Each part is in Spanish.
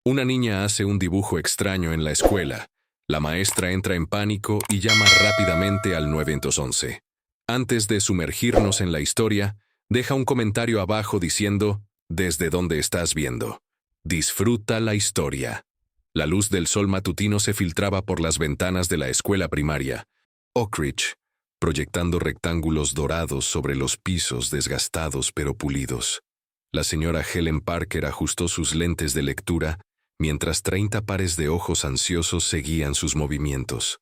Una niña hace un dibujo extraño en la escuela. La maestra entra en pánico y llama rápidamente al 911. Antes de sumergirnos en la historia, deja un comentario abajo diciendo, ¿desde dónde estás viendo? Disfruta la historia. La luz del sol matutino se filtraba por las ventanas de la escuela primaria, Oak Ridge, proyectando rectángulos dorados sobre los pisos desgastados pero pulidos. La señora Helen Parker ajustó sus lentes de lectura mientras 30 pares de ojos ansiosos seguían sus movimientos.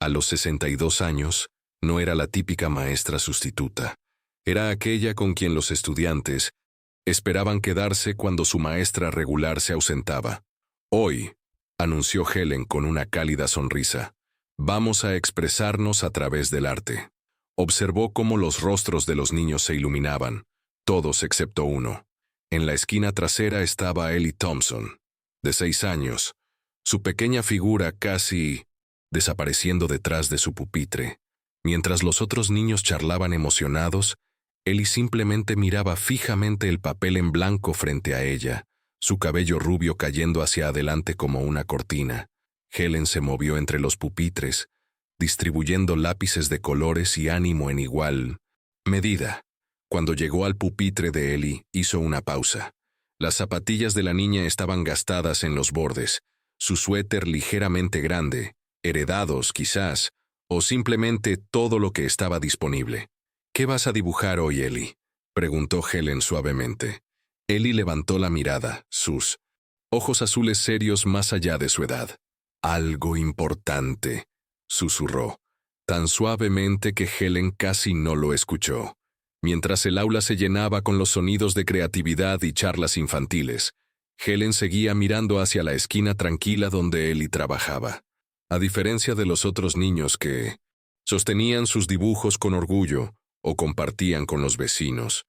A los 62 años, no era la típica maestra sustituta. Era aquella con quien los estudiantes esperaban quedarse cuando su maestra regular se ausentaba. Hoy, anunció Helen con una cálida sonrisa, vamos a expresarnos a través del arte. Observó cómo los rostros de los niños se iluminaban, todos excepto uno. En la esquina trasera estaba Ellie Thompson, de 6 años, su pequeña figura casi desapareciendo detrás de su pupitre. Mientras los otros niños charlaban emocionados, Ellie simplemente miraba fijamente el papel en blanco frente a ella, su cabello rubio cayendo hacia adelante como una cortina. Helen se movió entre los pupitres, distribuyendo lápices de colores y ánimo en igual medida. Cuando llegó al pupitre de Ellie, hizo una pausa. Las zapatillas de la niña estaban gastadas en los bordes, su suéter ligeramente grande, heredados quizás, o simplemente todo lo que estaba disponible. ¿Qué vas a dibujar hoy, Ellie?, preguntó Helen suavemente. Ellie levantó la mirada, sus ojos azules serios más allá de su edad. Algo importante, susurró, tan suavemente que Helen casi no lo escuchó. Mientras el aula se llenaba con los sonidos de creatividad y charlas infantiles, Helen seguía mirando hacia la esquina tranquila donde Ellie trabajaba. A diferencia de los otros niños que sostenían sus dibujos con orgullo o compartían con los vecinos,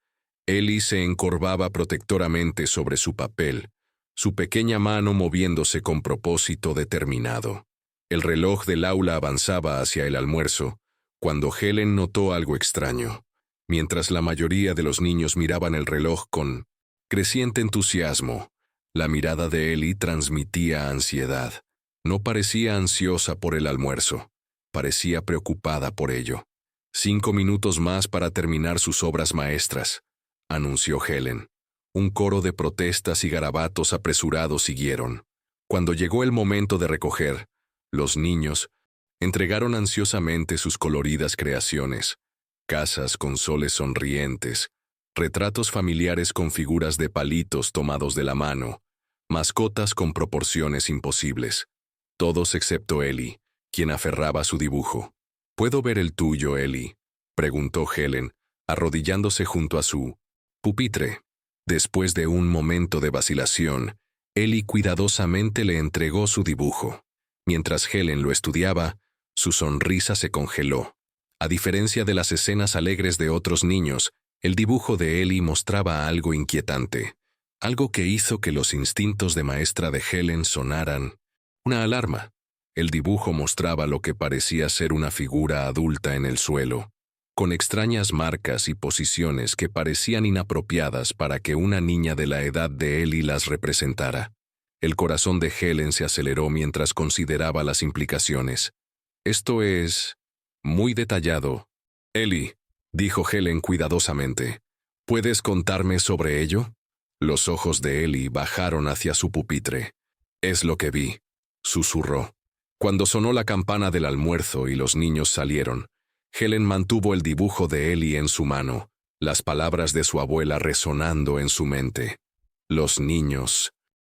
Ellie se encorvaba protectoramente sobre su papel, su pequeña mano moviéndose con propósito determinado. El reloj del aula avanzaba hacia el almuerzo, cuando Helen notó algo extraño. Mientras la mayoría de los niños miraban el reloj con creciente entusiasmo, la mirada de Ellie transmitía ansiedad. No parecía ansiosa por el almuerzo, parecía preocupada por ello. 5 minutos más para terminar sus obras maestras, anunció Helen. Un coro de protestas y garabatos apresurados siguieron. Cuando llegó el momento de recoger, los niños entregaron ansiosamente sus coloridas creaciones. Casas con soles sonrientes, retratos familiares con figuras de palitos tomados de la mano, mascotas con proporciones imposibles. Todos excepto Ellie, quien aferraba su dibujo. ¿Puedo ver el tuyo, Ellie?, preguntó Helen, arrodillándose junto a su pupitre. Después de un momento de vacilación, Ellie cuidadosamente le entregó su dibujo. Mientras Helen lo estudiaba, su sonrisa se congeló. A diferencia de las escenas alegres de otros niños, el dibujo de Ellie mostraba algo inquietante, algo que hizo que los instintos de maestra de Helen sonaran una alarma. El dibujo mostraba lo que parecía ser una figura adulta en el suelo, con extrañas marcas y posiciones que parecían inapropiadas para que una niña de la edad de Ellie las representara. El corazón de Helen se aceleró mientras consideraba las implicaciones. Esto es muy detallado. Ellie, dijo Helen cuidadosamente, ¿puedes contarme sobre ello? Los ojos de Ellie bajaron hacia su pupitre. Es lo que vi, susurró. Cuando sonó la campana del almuerzo y los niños salieron, Helen mantuvo el dibujo de Ellie en su mano, las palabras de su abuela resonando en su mente. Los niños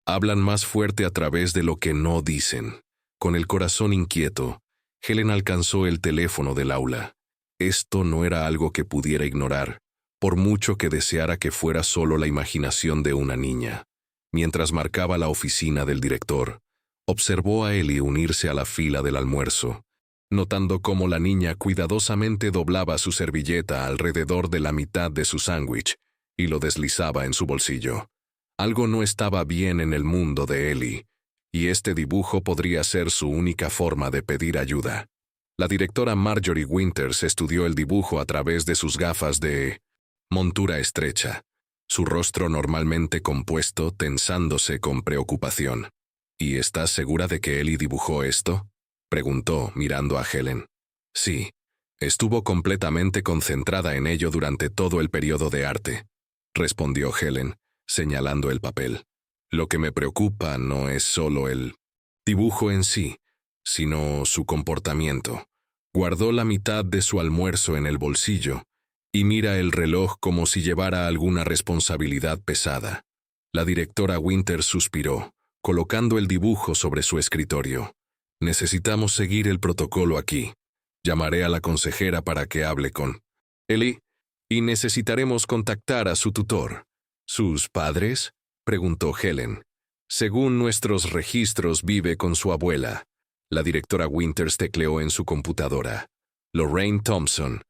hablan más fuerte a través de lo que no dicen. Con el corazón inquieto, Helen alcanzó el teléfono del aula. Esto no era algo que pudiera ignorar, por mucho que deseara que fuera solo la imaginación de una niña. Mientras marcaba la oficina del director, observó a Ellie unirse a la fila del almuerzo, notando cómo la niña cuidadosamente doblaba su servilleta alrededor de la mitad de su sándwich y lo deslizaba en su bolsillo. Algo no estaba bien en el mundo de Ellie, y este dibujo podría ser su única forma de pedir ayuda. La directora Marjorie Winters estudió el dibujo a través de sus gafas de montura estrecha. su rostro normalmente compuesto tensándose con preocupación. ¿Y estás segura de que Ellie dibujó esto?, preguntó, mirando a Helen. Sí, estuvo completamente concentrada en ello durante todo el periodo de arte, respondió Helen, señalando el papel. Lo que me preocupa no es solo el dibujo en sí, sino su comportamiento. Guardó la mitad de su almuerzo en el bolsillo y mira el reloj como si llevara alguna responsabilidad pesada. La directora Winters suspiró, colocando el dibujo sobre su escritorio. Necesitamos seguir el protocolo aquí. Llamaré a la consejera para que hable con Ellie y necesitaremos contactar a su tutor. ¿Sus padres?, preguntó Helen. Según nuestros registros, vive con su abuela. La directora Winters tecleó en su computadora. Lorraine Thompson.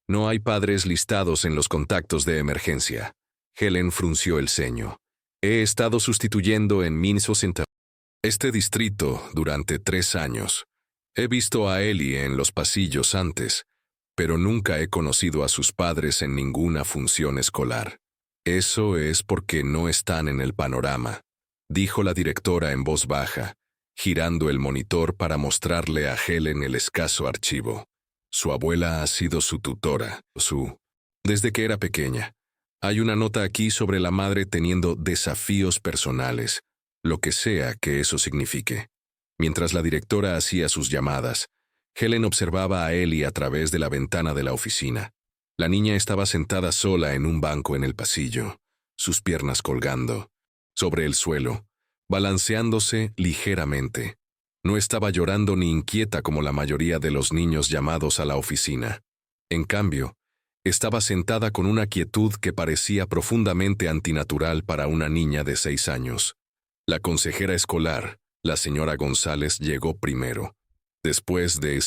No hay padres listados en los contactos de emergencia. Helen frunció el ceño. He estado sustituyendo en Minnesota este distrito durante 3 años. He visto a Ellie en los pasillos antes, pero nunca he conocido a sus padres en ninguna función escolar. Eso es porque no están en el panorama, dijo la directora en voz baja, girando el monitor para mostrarle a Helen el escaso archivo. Su abuela ha sido su tutora, desde que era pequeña. Hay una nota aquí sobre la madre teniendo desafíos personales, lo que sea que eso signifique. Mientras la directora hacía sus llamadas, Helen observaba a Ellie a través de la ventana de la oficina. La niña estaba sentada sola en un banco en el pasillo, sus piernas colgando, sobre el suelo, balanceándose ligeramente. No estaba llorando ni inquieta como la mayoría de los niños llamados a la oficina. En cambio, estaba sentada con una quietud que parecía profundamente antinatural para una niña de 6 años. La consejera escolar, la señora González, llegó primero. Después de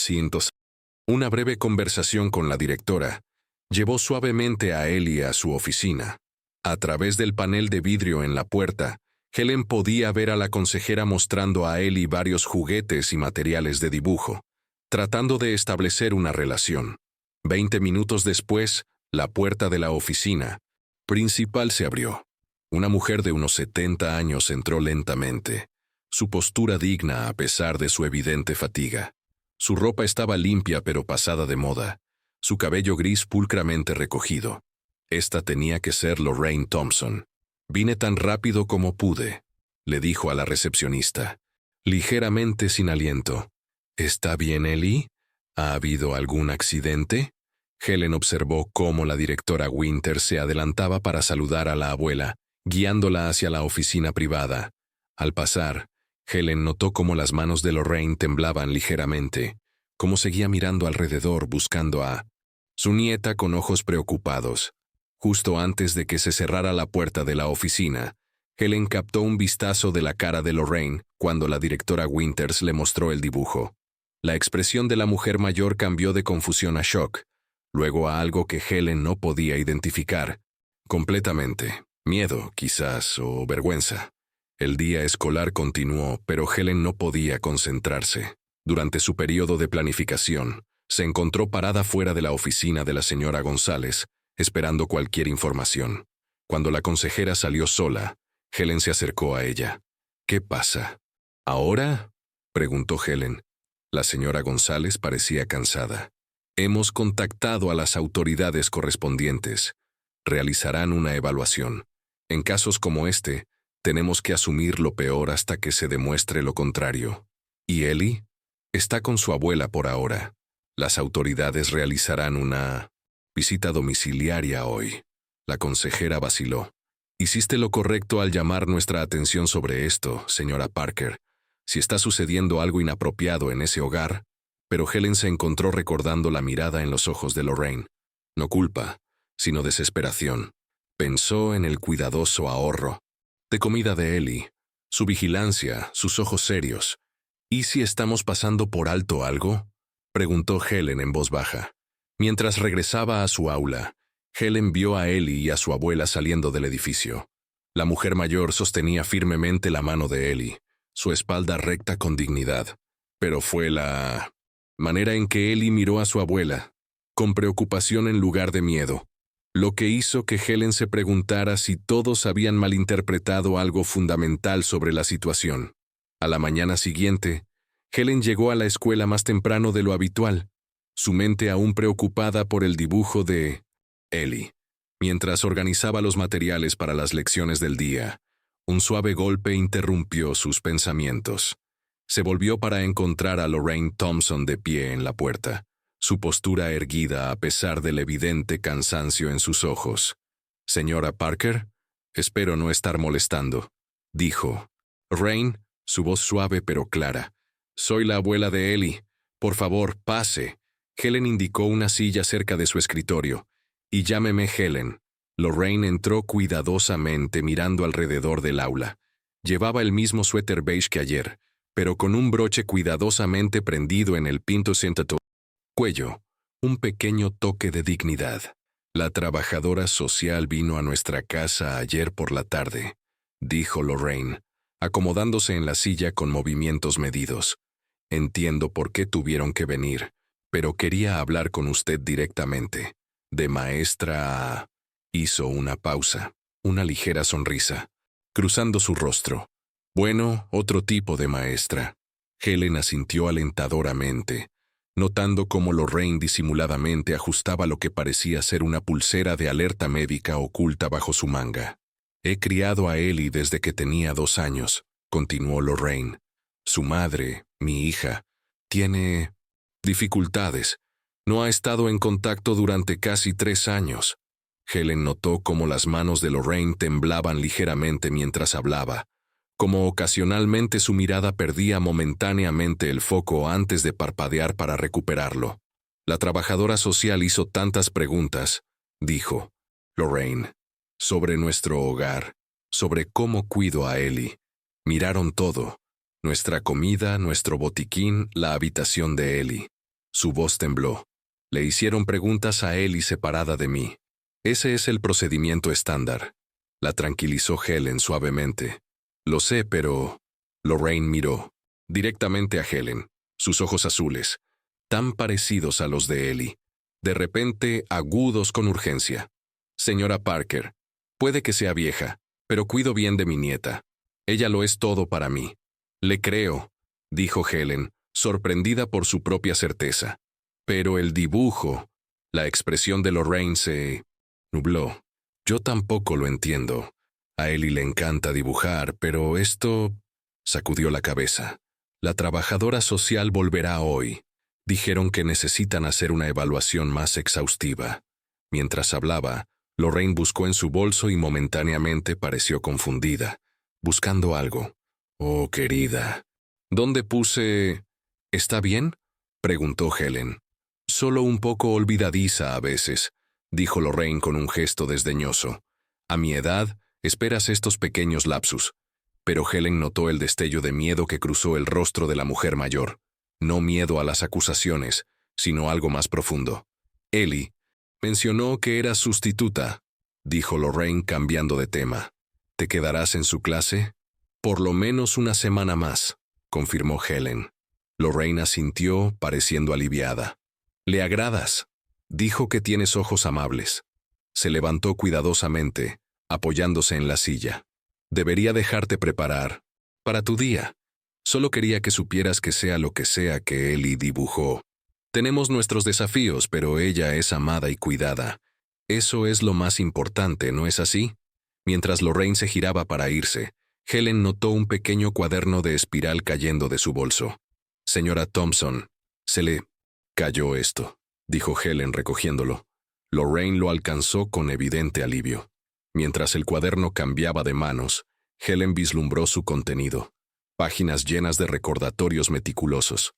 una breve conversación con la directora, llevó suavemente a Ellie a su oficina. A través del panel de vidrio en la puerta, Helen podía ver a la consejera mostrando a Ellie varios juguetes y materiales de dibujo, tratando de establecer una relación. 20 minutos después, la puerta de la oficina principal se abrió. Una mujer de unos 70 años entró lentamente, su postura digna a pesar de su evidente fatiga. Su ropa estaba limpia pero pasada de moda, su cabello gris pulcramente recogido. Esta tenía que ser Lorraine Thompson. Vine tan rápido como pude, le dijo a la recepcionista, ligeramente sin aliento. ¿Está bien, Ellie? ¿Ha habido algún accidente? Helen observó cómo la directora Winters se adelantaba para saludar a la abuela, guiándola hacia la oficina privada. Al pasar, Helen notó cómo las manos de Lorraine temblaban ligeramente, cómo seguía mirando alrededor buscando a su nieta con ojos preocupados. Justo antes de que se cerrara la puerta de la oficina, Helen captó un vistazo de la cara de Lorraine cuando la directora Winters le mostró el dibujo. La expresión de la mujer mayor cambió de confusión a shock, luego a algo que Helen no podía identificar completamente. Miedo, quizás, o vergüenza. El día escolar continuó, pero Helen no podía concentrarse. Durante su periodo de planificación, se encontró parada fuera de la oficina de la señora González, esperando cualquier información. Cuando la consejera salió sola, Helen se acercó a ella. ¿Qué pasa? ¿Ahora?, preguntó Helen. La señora González parecía cansada. Hemos contactado a las autoridades correspondientes. Realizarán una evaluación. En casos como este, tenemos que asumir lo peor hasta que se demuestre lo contrario. ¿Y Ellie? Está con su abuela por ahora. Las autoridades realizarán una visita domiciliaria hoy. La consejera vaciló. Hiciste lo correcto al llamar nuestra atención sobre esto, señora Parker. Si está sucediendo algo inapropiado en ese hogar, pero Helen se encontró recordando la mirada en los ojos de Lorraine. No culpa, sino desesperación. Pensó en el cuidadoso ahorro de comida de Ellie, su vigilancia, sus ojos serios. ¿Y si estamos pasando por alto algo?, preguntó Helen en voz baja. Mientras regresaba a su aula, Helen vio a Ellie y a su abuela saliendo del edificio. La mujer mayor sostenía firmemente la mano de Ellie, su espalda recta con dignidad. Pero fue la manera en que Ellie miró a su abuela, con preocupación en lugar de miedo. lo que hizo que Helen se preguntara si todos habían malinterpretado algo fundamental sobre la situación. A la mañana siguiente, Helen llegó a la escuela más temprano de lo habitual, su mente aún preocupada por el dibujo de Ellie. Mientras organizaba los materiales para las lecciones del día, un suave golpe interrumpió sus pensamientos. Se volvió para encontrar a Lorraine Thompson de pie en la puerta, su postura erguida a pesar del evidente cansancio en sus ojos. «Señora Parker, espero no estar molestando», dijo. «Rain», su voz suave pero clara. «Soy la abuela de Ellie. Por favor, pase». Helen indicó una silla cerca de su escritorio. «Y llámeme Helen». Lorraine entró cuidadosamente mirando alrededor del aula. Llevaba el mismo suéter beige que ayer, pero con un broche cuidadosamente prendido en el pinto sentado cuello, un pequeño toque de dignidad. «La trabajadora social vino a nuestra casa ayer por la tarde», dijo Lorraine, acomodándose en la silla con movimientos medidos. «Entiendo por qué tuvieron que venir, pero quería hablar con usted directamente. De maestra a...» Hizo una pausa, una ligera sonrisa, cruzando su rostro. «Bueno, otro tipo de maestra». Helen asintió alentadoramente, notando cómo Lorraine disimuladamente ajustaba lo que parecía ser una pulsera de alerta médica oculta bajo su manga. «He criado a Ellie desde que tenía 2 años», continuó Lorraine. «Su madre, mi hija, tiene dificultades. No ha estado en contacto durante casi 3 años». Helen notó cómo las manos de Lorraine temblaban ligeramente mientras hablaba, como ocasionalmente su mirada perdía momentáneamente el foco antes de parpadear para recuperarlo. «La trabajadora social hizo tantas preguntas», dijo Lorraine, «sobre nuestro hogar, sobre cómo cuido a Ellie. Miraron todo, nuestra comida, nuestro botiquín, la habitación de Ellie». Su voz tembló. «Le hicieron preguntas a Ellie separada de mí. Ese es el procedimiento estándar», la tranquilizó Helen suavemente. «Lo sé, pero...» Lorraine miró directamente a Helen, sus ojos azules, tan parecidos a los de Ellie, de repente agudos con urgencia. «Señora Parker, puede que sea vieja, pero cuido bien de mi nieta. Ella lo es todo para mí». «Le creo», dijo Helen, sorprendida por su propia certeza. Pero el dibujo, la expresión de Lorraine se nubló. «Yo tampoco lo entiendo. A Ellie le encanta dibujar, pero esto...» Sacudió la cabeza. «La trabajadora social volverá hoy. Dijeron que necesitan hacer una evaluación más exhaustiva». Mientras hablaba, Lorraine buscó en su bolso y momentáneamente pareció confundida, buscando algo. «Oh, querida. ¿Dónde puse...?» «¿Está bien?», preguntó Helen. «Solo un poco olvidadiza a veces», dijo Lorraine con un gesto desdeñoso. «A mi edad, esperas estos pequeños lapsus». Pero Helen notó el destello de miedo que cruzó el rostro de la mujer mayor. No miedo a las acusaciones, sino algo más profundo. «Ellie mencionó que eras sustituta», dijo Lorraine cambiando de tema. «¿Te quedarás en su clase?» «Por lo menos una semana más», confirmó Helen. Lorraine asintió, pareciendo aliviada. «Le agradas», dijo. «Que tienes ojos amables». Se levantó cuidadosamente, apoyándose en la silla. «Debería dejarte preparar para tu día. Solo quería que supieras que sea lo que sea que Ellie dibujó. Tenemos nuestros desafíos, pero ella es amada y cuidada. Eso es lo más importante, ¿no es así?» Mientras Lorraine se giraba para irse, Helen notó un pequeño cuaderno de espiral cayendo de su bolso. «Señora Thompson, se le cayó esto», dijo Helen recogiéndolo. Lorraine lo alcanzó con evidente alivio. Mientras el cuaderno cambiaba de manos, Helen vislumbró su contenido. Páginas llenas de recordatorios meticulosos.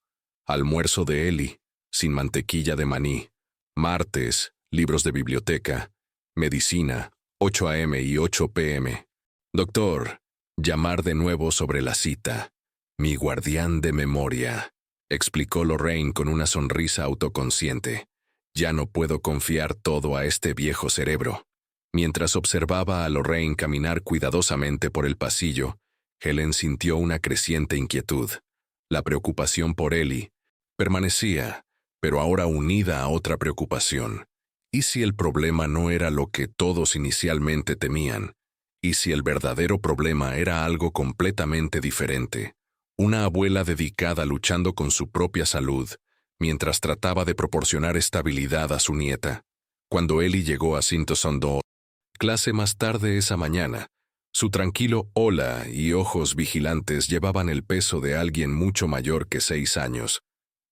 Almuerzo de Ellie, sin mantequilla de maní. Martes, libros de biblioteca. Medicina, 8 a.m. y 8 p.m. Doctor, llamar de nuevo sobre la cita. Mi guardián de memoria, explicó Lorraine con una sonrisa autoconsciente. Ya no puedo confiar todo a este viejo cerebro. Mientras observaba a Lorraine caminar cuidadosamente por el pasillo, Helen sintió una creciente inquietud. La preocupación por Ellie permanecía, pero ahora unida a otra preocupación. ¿Y si el problema no era lo que todos inicialmente temían? ¿Y si el verdadero problema era algo completamente diferente? Una abuela dedicada luchando con su propia salud, mientras trataba de proporcionar estabilidad a su nieta. Cuando Ellie llegó a Sintosondo, clase más tarde esa mañana, su tranquilo hola y ojos vigilantes llevaban el peso de alguien mucho mayor que 6 años.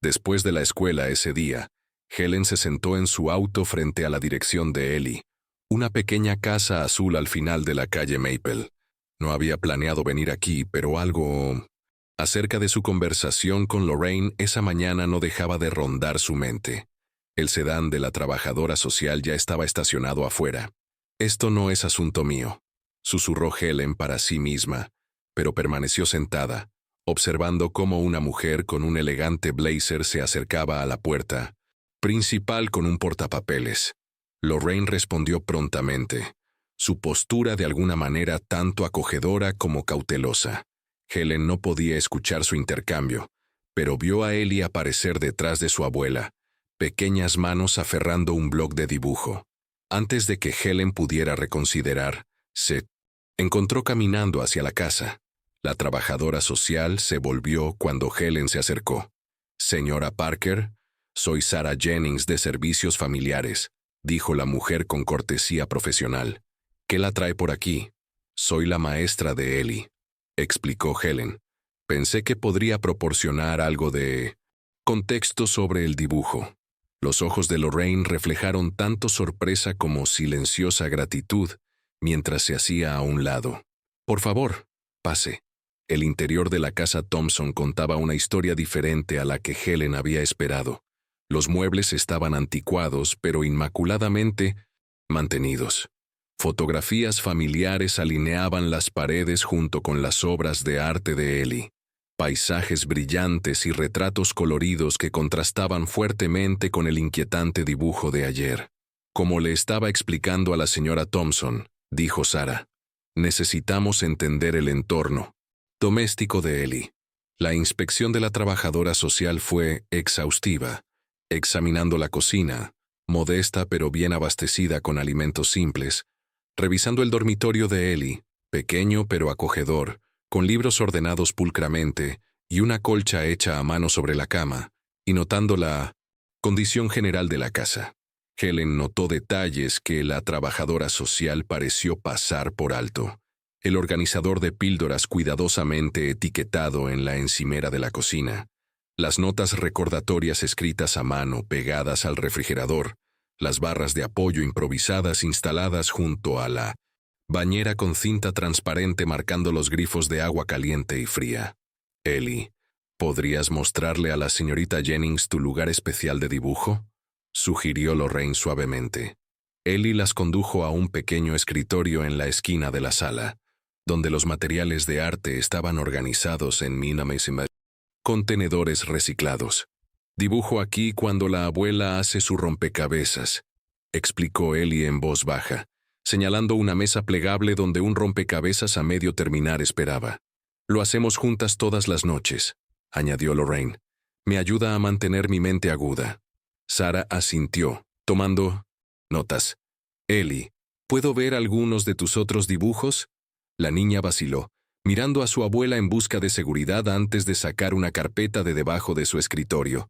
Después de la escuela ese día, Helen se sentó en su auto frente a la dirección de Ellie, una pequeña casa azul al final de la calle Maple. No había planeado venir aquí, pero algo acerca de su conversación con Lorraine esa mañana no dejaba de rondar su mente. El sedán de la trabajadora social ya estaba estacionado afuera. «Esto no es asunto mío», susurró Helen para sí misma, pero permaneció sentada, observando cómo una mujer con un elegante blazer se acercaba a la puerta principal con un portapapeles. Lorraine respondió prontamente, su postura de alguna manera tanto acogedora como cautelosa. Helen no podía escuchar su intercambio, pero vio a Ellie aparecer detrás de su abuela, pequeñas manos aferrando un bloc de dibujo. Antes de que Helen pudiera reconsiderar, se encontró caminando hacia la casa. La trabajadora social se volvió cuando Helen se acercó. «Señora Parker, soy Sarah Jennings de Servicios Familiares», dijo la mujer con cortesía profesional. «¿Qué la trae por aquí?» «Soy la maestra de Ellie», explicó Helen. «Pensé que podría proporcionar algo de contexto sobre el dibujo». Los ojos de Lorraine reflejaron tanto sorpresa como silenciosa gratitud mientras se hacía a un lado. «Por favor, pase». El interior de la casa Thompson contaba una historia diferente a la que Helen había esperado. Los muebles estaban anticuados, pero inmaculadamente mantenidos. Fotografías familiares alineaban las paredes junto con las obras de arte de Ellie. Paisajes brillantes y retratos coloridos que contrastaban fuertemente con el inquietante dibujo de ayer. «Como le estaba explicando a la señora Thompson», dijo Sarah, «necesitamos entender el entorno doméstico de Ellie». La inspección de la trabajadora social fue exhaustiva, examinando la cocina, modesta pero bien abastecida con alimentos simples, revisando el dormitorio de Ellie, pequeño pero acogedor, con libros ordenados pulcramente y una colcha hecha a mano sobre la cama, y notando la condición general de la casa. Helen notó detalles que la trabajadora social pareció pasar por alto. El organizador de píldoras cuidadosamente etiquetado en la encimera de la cocina, las notas recordatorias escritas a mano pegadas al refrigerador, las barras de apoyo improvisadas instaladas junto a la bañera con cinta transparente marcando los grifos de agua caliente y fría. «Ellie, ¿podrías mostrarle a la señorita Jennings tu lugar especial de dibujo?», sugirió Lorraine suavemente. Ellie las condujo a un pequeño escritorio en la esquina de la sala, donde los materiales de arte estaban organizados en contenedores reciclados. «Dibujo aquí cuando la abuela hace su rompecabezas», explicó Ellie en voz baja, señalando una mesa plegable donde un rompecabezas a medio terminar esperaba. «Lo hacemos juntas todas las noches», añadió Lorraine. «Me ayuda a mantener mi mente aguda». Sarah asintió, tomando notas. «Ellie, ¿puedo ver algunos de tus otros dibujos?». La niña vaciló, mirando a su abuela en busca de seguridad antes de sacar una carpeta de debajo de su escritorio.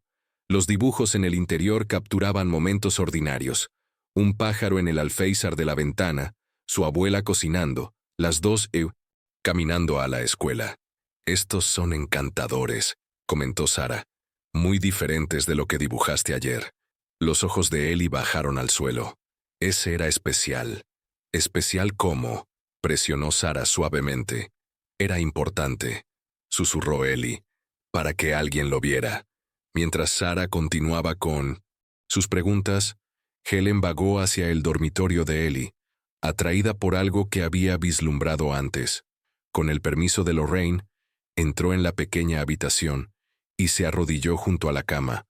Los dibujos en el interior capturaban momentos ordinarios. Un pájaro en el alféizar de la ventana, su abuela cocinando, las dos caminando a la escuela. «Estos son encantadores», comentó Sarah, «muy diferentes de lo que dibujaste ayer». Los ojos de Ellie bajaron al suelo. «Ese era especial». «¿Especial cómo?», presionó Sarah suavemente. «Era importante», susurró Ellie, «para que alguien lo viera». Mientras Sarah continuaba con sus preguntas, Helen vagó hacia el dormitorio de Ellie, atraída por algo que había vislumbrado antes. Con el permiso de Lorraine, entró en la pequeña habitación y se arrodilló junto a la cama,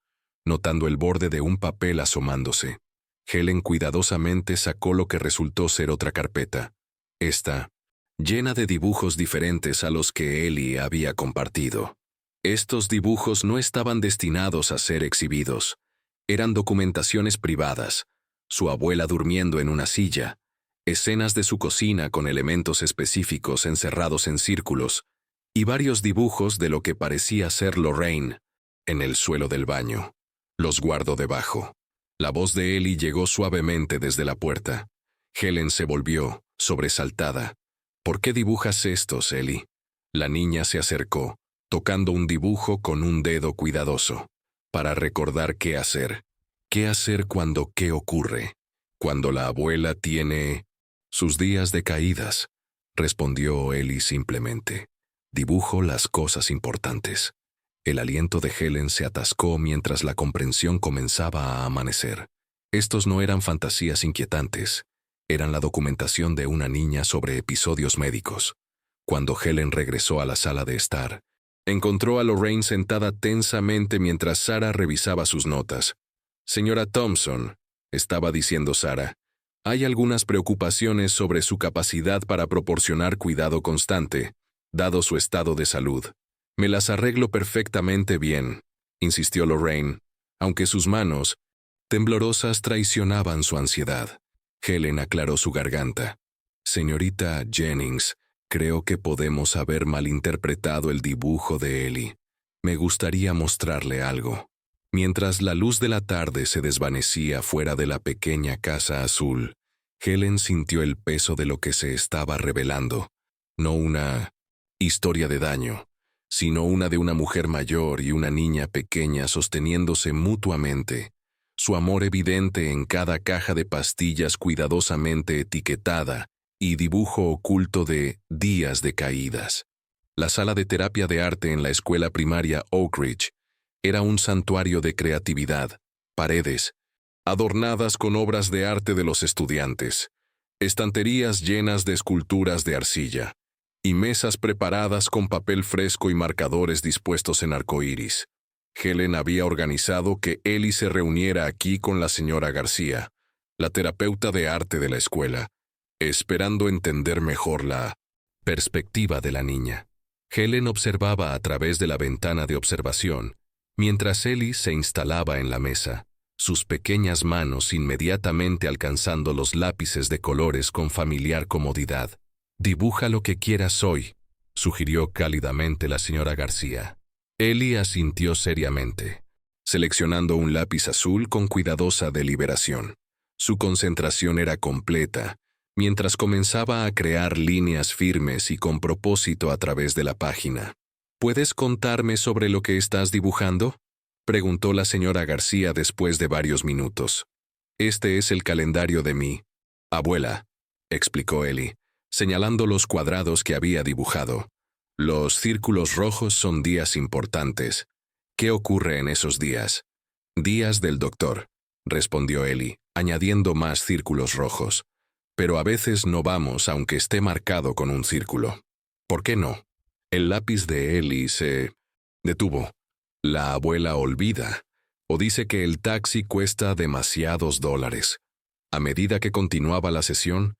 notando el borde de un papel asomándose. Helen cuidadosamente sacó lo que resultó ser otra carpeta, esta llena de dibujos diferentes a los que Ellie había compartido. Estos dibujos no estaban destinados a ser exhibidos. Eran documentaciones privadas, su abuela durmiendo en una silla, escenas de su cocina con elementos específicos encerrados en círculos, y varios dibujos de lo que parecía ser Lorraine en el suelo del baño. Los guardo debajo. La voz de Ellie llegó suavemente desde la puerta. Helen se volvió, sobresaltada. ¿Por qué dibujas estos, Ellie? La niña se acercó, tocando un dibujo con un dedo cuidadoso, para recordar qué hacer. ¿Qué hacer cuando qué ocurre? Cuando la abuela tiene sus días de caídas, respondió Ellie simplemente. Dibujo las cosas importantes. El aliento de Helen se atascó mientras la comprensión comenzaba a amanecer. Estos no eran fantasías inquietantes, eran la documentación de una niña sobre episodios médicos. Cuando Helen regresó a la sala de estar, encontró a Lorraine sentada tensamente mientras Sarah revisaba sus notas. «Señora Thompson», estaba diciendo Sarah, «hay algunas preocupaciones sobre su capacidad para proporcionar cuidado constante, dado su estado de salud». «Me las arreglo perfectamente bien», insistió Lorraine, aunque sus manos, temblorosas, traicionaban su ansiedad. Helen aclaró su garganta. «Señorita Jennings, creo que podemos haber malinterpretado el dibujo de Ellie. Me gustaría mostrarle algo». Mientras la luz de la tarde se desvanecía fuera de la pequeña casa azul, Helen sintió el peso de lo que se estaba revelando. No una historia de daño, sino una de una mujer mayor y una niña pequeña sosteniéndose mutuamente, su amor evidente en cada caja de pastillas cuidadosamente etiquetada y dibujo oculto de días de caídas. La sala de terapia de arte en la escuela primaria Oak Ridge era un santuario de creatividad, paredes, adornadas con obras de arte de los estudiantes, estanterías llenas de esculturas de arcilla, y mesas preparadas con papel fresco y marcadores dispuestos en arcoíris. Helen había organizado que Ellie se reuniera aquí con la señora García, la terapeuta de arte de la escuela, esperando entender mejor la perspectiva de la niña. Helen observaba a través de la ventana de observación, mientras Ellie se instalaba en la mesa, sus pequeñas manos inmediatamente alcanzando los lápices de colores con familiar comodidad. «Dibuja lo que quieras hoy», sugirió cálidamente la señora García. Ellie asintió seriamente, seleccionando un lápiz azul con cuidadosa deliberación. Su concentración era completa, mientras comenzaba a crear líneas firmes y con propósito a través de la página. «¿Puedes contarme sobre lo que estás dibujando?», preguntó la señora García después de varios minutos. «Este es el calendario de mi abuela», explicó Ellie, señalando los cuadrados que había dibujado. «Los círculos rojos son días importantes. ¿Qué ocurre en esos días?» «Días del doctor», respondió Ellie, añadiendo más círculos rojos. «Pero a veces no vamos aunque esté marcado con un círculo». «¿Por qué no?» El lápiz de Ellie se detuvo. La abuela olvida, o dice que el taxi cuesta demasiados $. A medida que continuaba la sesión,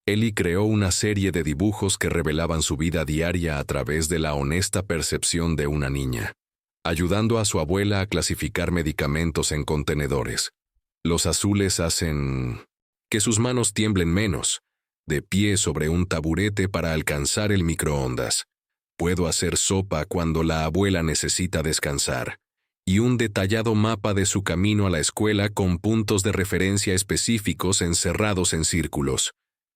Ellie creó una serie de dibujos que revelaban su vida diaria a través de la honesta percepción de una niña, ayudando a su abuela a clasificar medicamentos en contenedores. Los azules hacen que sus manos tiemblen menos, de pie sobre un taburete para alcanzar el microondas. Puedo hacer sopa cuando la abuela necesita descansar, y un detallado mapa de su camino a la escuela con puntos de referencia específicos encerrados en círculos.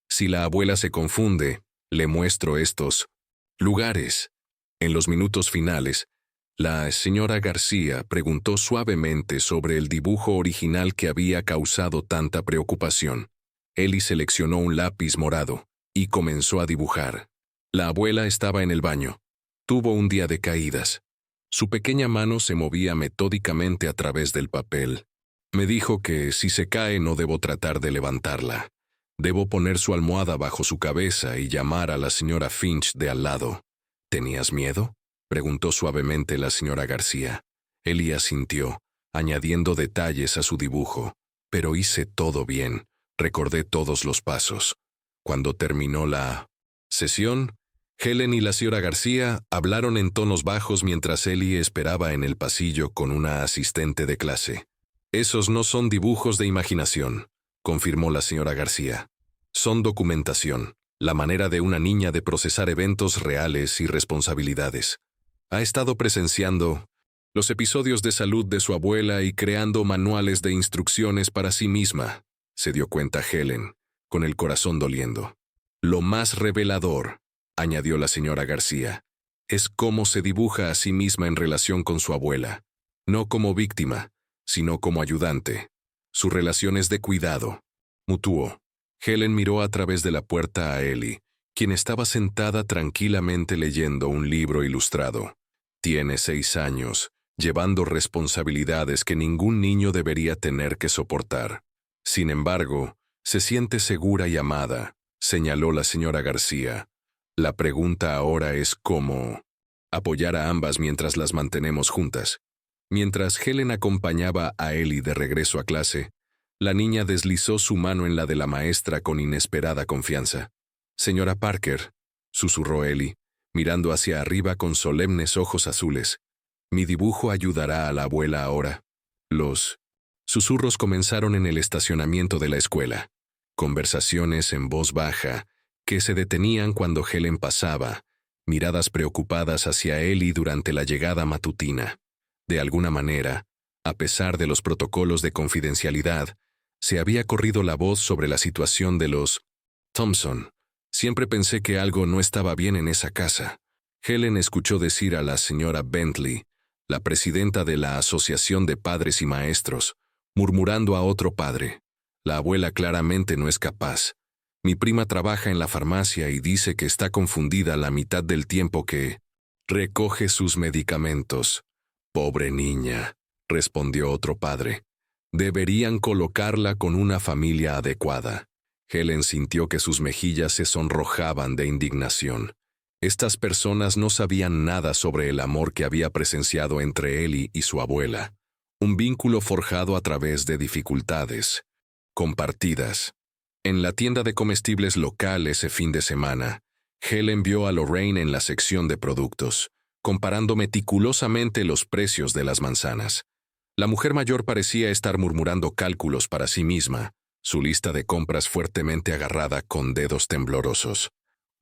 Si la abuela se confunde, le muestro estos lugares. En los minutos finales, la señora García preguntó suavemente sobre el dibujo original que había causado tanta preocupación. Ellie seleccionó un lápiz morado y comenzó a dibujar. La abuela estaba en el baño. Tuvo un día de caídas. Su pequeña mano se movía metódicamente a través del papel. Me dijo que si se cae no debo tratar de levantarla. Debo poner su almohada bajo su cabeza y llamar a la señora Finch de al lado. ¿Tenías miedo?, preguntó suavemente la señora García. Ellie asintió, añadiendo detalles a su dibujo. Pero hice todo bien. Recordé todos los pasos. Cuando terminó la sesión, Helen y la señora García hablaron en tonos bajos mientras Ellie esperaba en el pasillo con una asistente de clase. «Esos no son dibujos de imaginación», confirmó la señora García. Son documentación, la manera de una niña de procesar eventos reales y responsabilidades. Ha estado presenciando los episodios de salud de su abuela y creando manuales de instrucciones para sí misma, se dio cuenta Helen, con el corazón doliendo. Lo más revelador, añadió la señora García, es cómo se dibuja a sí misma en relación con su abuela, no como víctima, sino como ayudante. Su relación es de cuidado, mutuo. Helen miró a través de la puerta a Ellie, quien estaba sentada tranquilamente leyendo un libro ilustrado. Tiene 6 años, llevando responsabilidades que ningún niño debería tener que soportar. Sin embargo, se siente segura y amada, señaló la señora García. La pregunta ahora es cómo apoyar a ambas mientras las mantenemos juntas. Mientras Helen acompañaba a Ellie de regreso a clase, la niña deslizó su mano en la de la maestra con inesperada confianza. «Señora Parker», susurró Ellie, mirando hacia arriba con solemnes ojos azules. «Mi dibujo ayudará a la abuela ahora». Los susurros comenzaron en el estacionamiento de la escuela. Conversaciones en voz baja, que se detenían cuando Helen pasaba, miradas preocupadas hacia Ellie durante la llegada matutina. De alguna manera, a pesar de los protocolos de confidencialidad, se había corrido la voz sobre la situación de los Thompson. Siempre pensé que algo no estaba bien en esa casa. Helen escuchó decir a la señora Bentley, la presidenta de la Asociación de Padres y Maestros, murmurando a otro padre. La abuela claramente no es capaz. Mi prima trabaja en la farmacia y dice que está confundida la mitad del tiempo que recoge sus medicamentos. Pobre niña, respondió otro padre. Deberían colocarla con una familia adecuada. Helen sintió que sus mejillas se sonrojaban de indignación. Estas personas no sabían nada sobre el amor que había presenciado entre Ellie y su abuela. Un vínculo forjado a través de dificultades compartidas. En la tienda de comestibles local ese fin de semana, Helen vio a Lorraine en la sección de productos, comparando meticulosamente los precios de las manzanas. La mujer mayor parecía estar murmurando cálculos para sí misma, su lista de compras fuertemente agarrada con dedos temblorosos.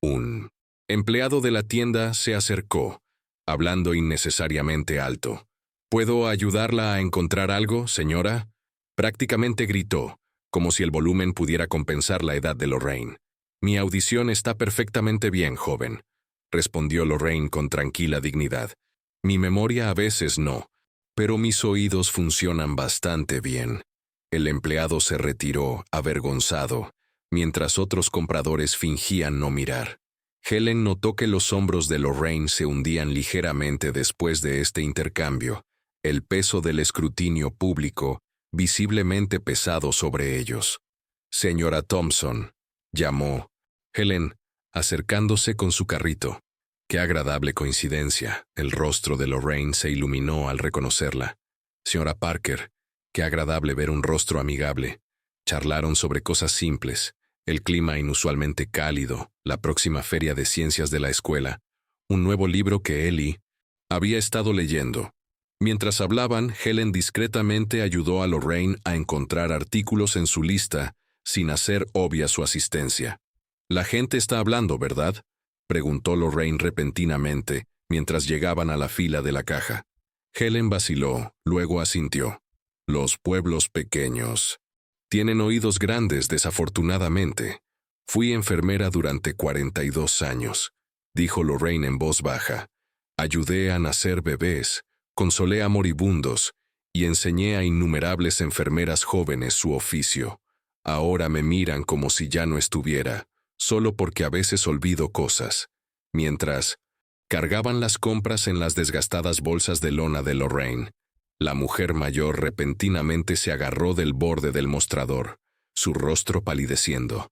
Un empleado de la tienda se acercó, hablando innecesariamente alto. «¿Puedo ayudarla a encontrar algo, señora?», prácticamente gritó, como si el volumen pudiera compensar la edad de Lorraine. «Mi audición está perfectamente bien, joven», respondió Lorraine con tranquila dignidad. «Mi memoria a veces no, pero mis oídos funcionan bastante bien». El empleado se retiró, avergonzado, mientras otros compradores fingían no mirar. Helen notó que los hombros de Lorraine se hundían ligeramente después de este intercambio, el peso del escrutinio público visiblemente pesado sobre ellos. «Señora Thompson», llamó Helen, acercándose con su carrito. Qué agradable coincidencia. El rostro de Lorraine se iluminó al reconocerla. «Señora Parker, qué agradable ver un rostro amigable». Charlaron sobre cosas simples, el clima inusualmente cálido, la próxima feria de ciencias de la escuela, un nuevo libro que Ellie había estado leyendo. Mientras hablaban, Helen discretamente ayudó a Lorraine a encontrar artículos en su lista, sin hacer obvia su asistencia. «La gente está hablando, ¿verdad?», preguntó Lorraine repentinamente, mientras llegaban a la fila de la caja. Helen vaciló, luego asintió. «Los pueblos pequeños tienen oídos grandes, desafortunadamente. Fui enfermera durante 42 años», dijo Lorraine en voz baja. «Ayudé a nacer bebés, consolé a moribundos y enseñé a innumerables enfermeras jóvenes su oficio. Ahora me miran como si ya no estuviera, solo porque a veces olvido cosas». Mientras cargaban las compras en las desgastadas bolsas de lona de Lorraine, la mujer mayor repentinamente se agarró del borde del mostrador, su rostro palideciendo.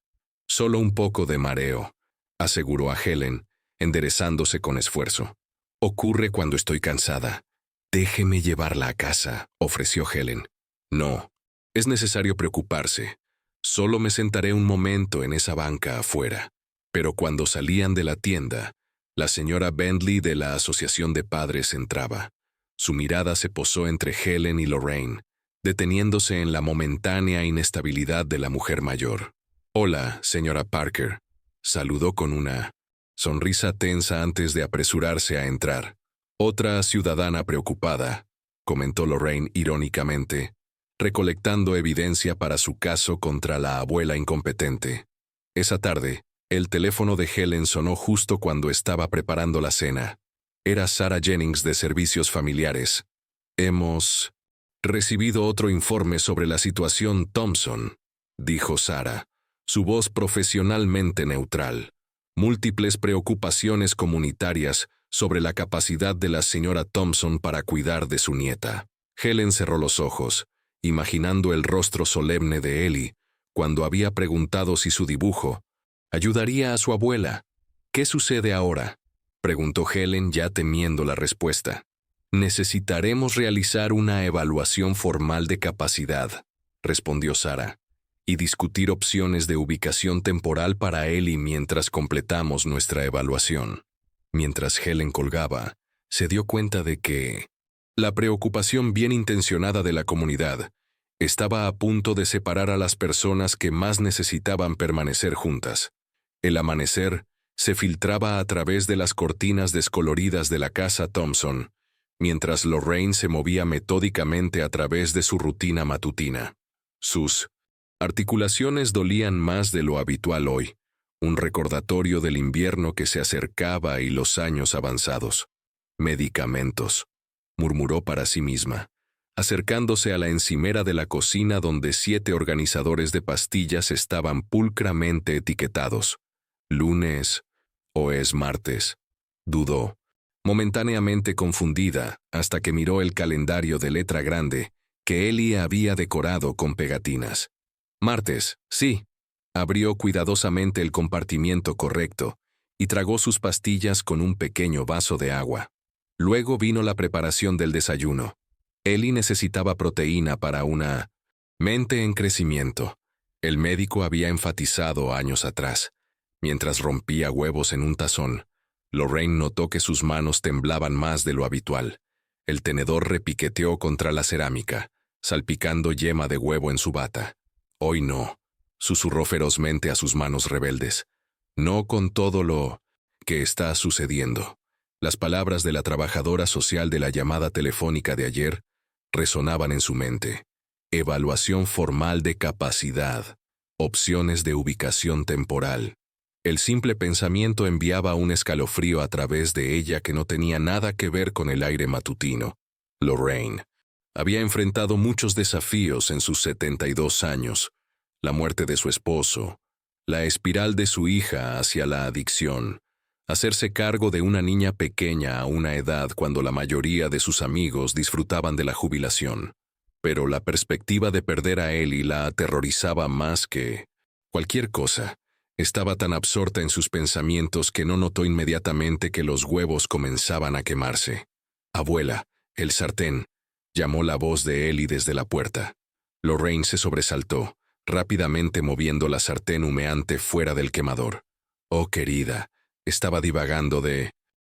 «Solo un poco de mareo», aseguró a Helen, enderezándose con esfuerzo. «Ocurre cuando estoy cansada». «Déjeme llevarla a casa», ofreció Helen. «No, es necesario preocuparse. Solo me sentaré un momento en esa banca afuera». Pero cuando salían de la tienda, la señora Bentley de la Asociación de Padres entraba. Su mirada se posó entre Helen y Lorraine, deteniéndose en la momentánea inestabilidad de la mujer mayor. «Hola, señora Parker», saludó con una sonrisa tensa antes de apresurarse a entrar. «Otra ciudadana preocupada», comentó Lorraine irónicamente, recolectando evidencia para su caso contra la abuela incompetente. Esa tarde, el teléfono de Helen sonó justo cuando estaba preparando la cena. Era Sarah Jennings de Servicios Familiares. «Hemos recibido otro informe sobre la situación Thompson», dijo Sarah, su voz profesionalmente neutral. «Múltiples preocupaciones comunitarias sobre la capacidad de la señora Thompson para cuidar de su nieta». Helen cerró los ojos, imaginando el rostro solemne de Ellie cuando había preguntado si su dibujo ayudaría a su abuela. «¿Qué sucede ahora?», preguntó Helen ya temiendo la respuesta. «Necesitaremos realizar una evaluación formal de capacidad», respondió Sarah, «y discutir opciones de ubicación temporal para Ellie mientras completamos nuestra evaluación». Mientras Helen colgaba, se dio cuenta de que la preocupación bien intencionada de la comunidad estaba a punto de separar a las personas que más necesitaban permanecer juntas. El amanecer se filtraba a través de las cortinas descoloridas de la casa Thompson, mientras Lorraine se movía metódicamente a través de su rutina matutina. Sus articulaciones dolían más de lo habitual hoy, un recordatorio del invierno que se acercaba y los años avanzados. «Medicamentos», murmuró para sí misma, acercándose a la encimera de la cocina donde 7 organizadores de pastillas estaban pulcramente etiquetados. «¿Lunes o es martes?», dudó, momentáneamente confundida, hasta que miró el calendario de letra grande que Ellie había decorado con pegatinas. «Martes, sí». Abrió cuidadosamente el compartimiento correcto y tragó sus pastillas con un pequeño vaso de agua. Luego vino la preparación del desayuno. Ellie necesitaba proteína para una mente en crecimiento. El médico había enfatizado años atrás. Mientras rompía huevos en un tazón, Lorraine notó que sus manos temblaban más de lo habitual. El tenedor repiqueteó contra la cerámica, salpicando yema de huevo en su bata. «Hoy no», susurró ferozmente a sus manos rebeldes. «No con todo lo que está sucediendo». Las palabras de la trabajadora social de la llamada telefónica de ayer resonaban en su mente. Evaluación formal de capacidad. Opciones de ubicación temporal. El simple pensamiento enviaba un escalofrío a través de ella que no tenía nada que ver con el aire matutino. Lorraine había enfrentado muchos desafíos en sus 72 años. La muerte de su esposo, la espiral de su hija hacia la adicción, hacerse cargo de una niña pequeña a una edad cuando la mayoría de sus amigos disfrutaban de la jubilación. Pero la perspectiva de perder a Ellie la aterrorizaba más que cualquier cosa. Estaba tan absorta en sus pensamientos que no notó inmediatamente que los huevos comenzaban a quemarse. «Abuela, el sartén», llamó la voz de Ellie desde la puerta. Lorraine se sobresaltó, rápidamente moviendo la sartén humeante fuera del quemador. «Oh, querida», estaba divagando de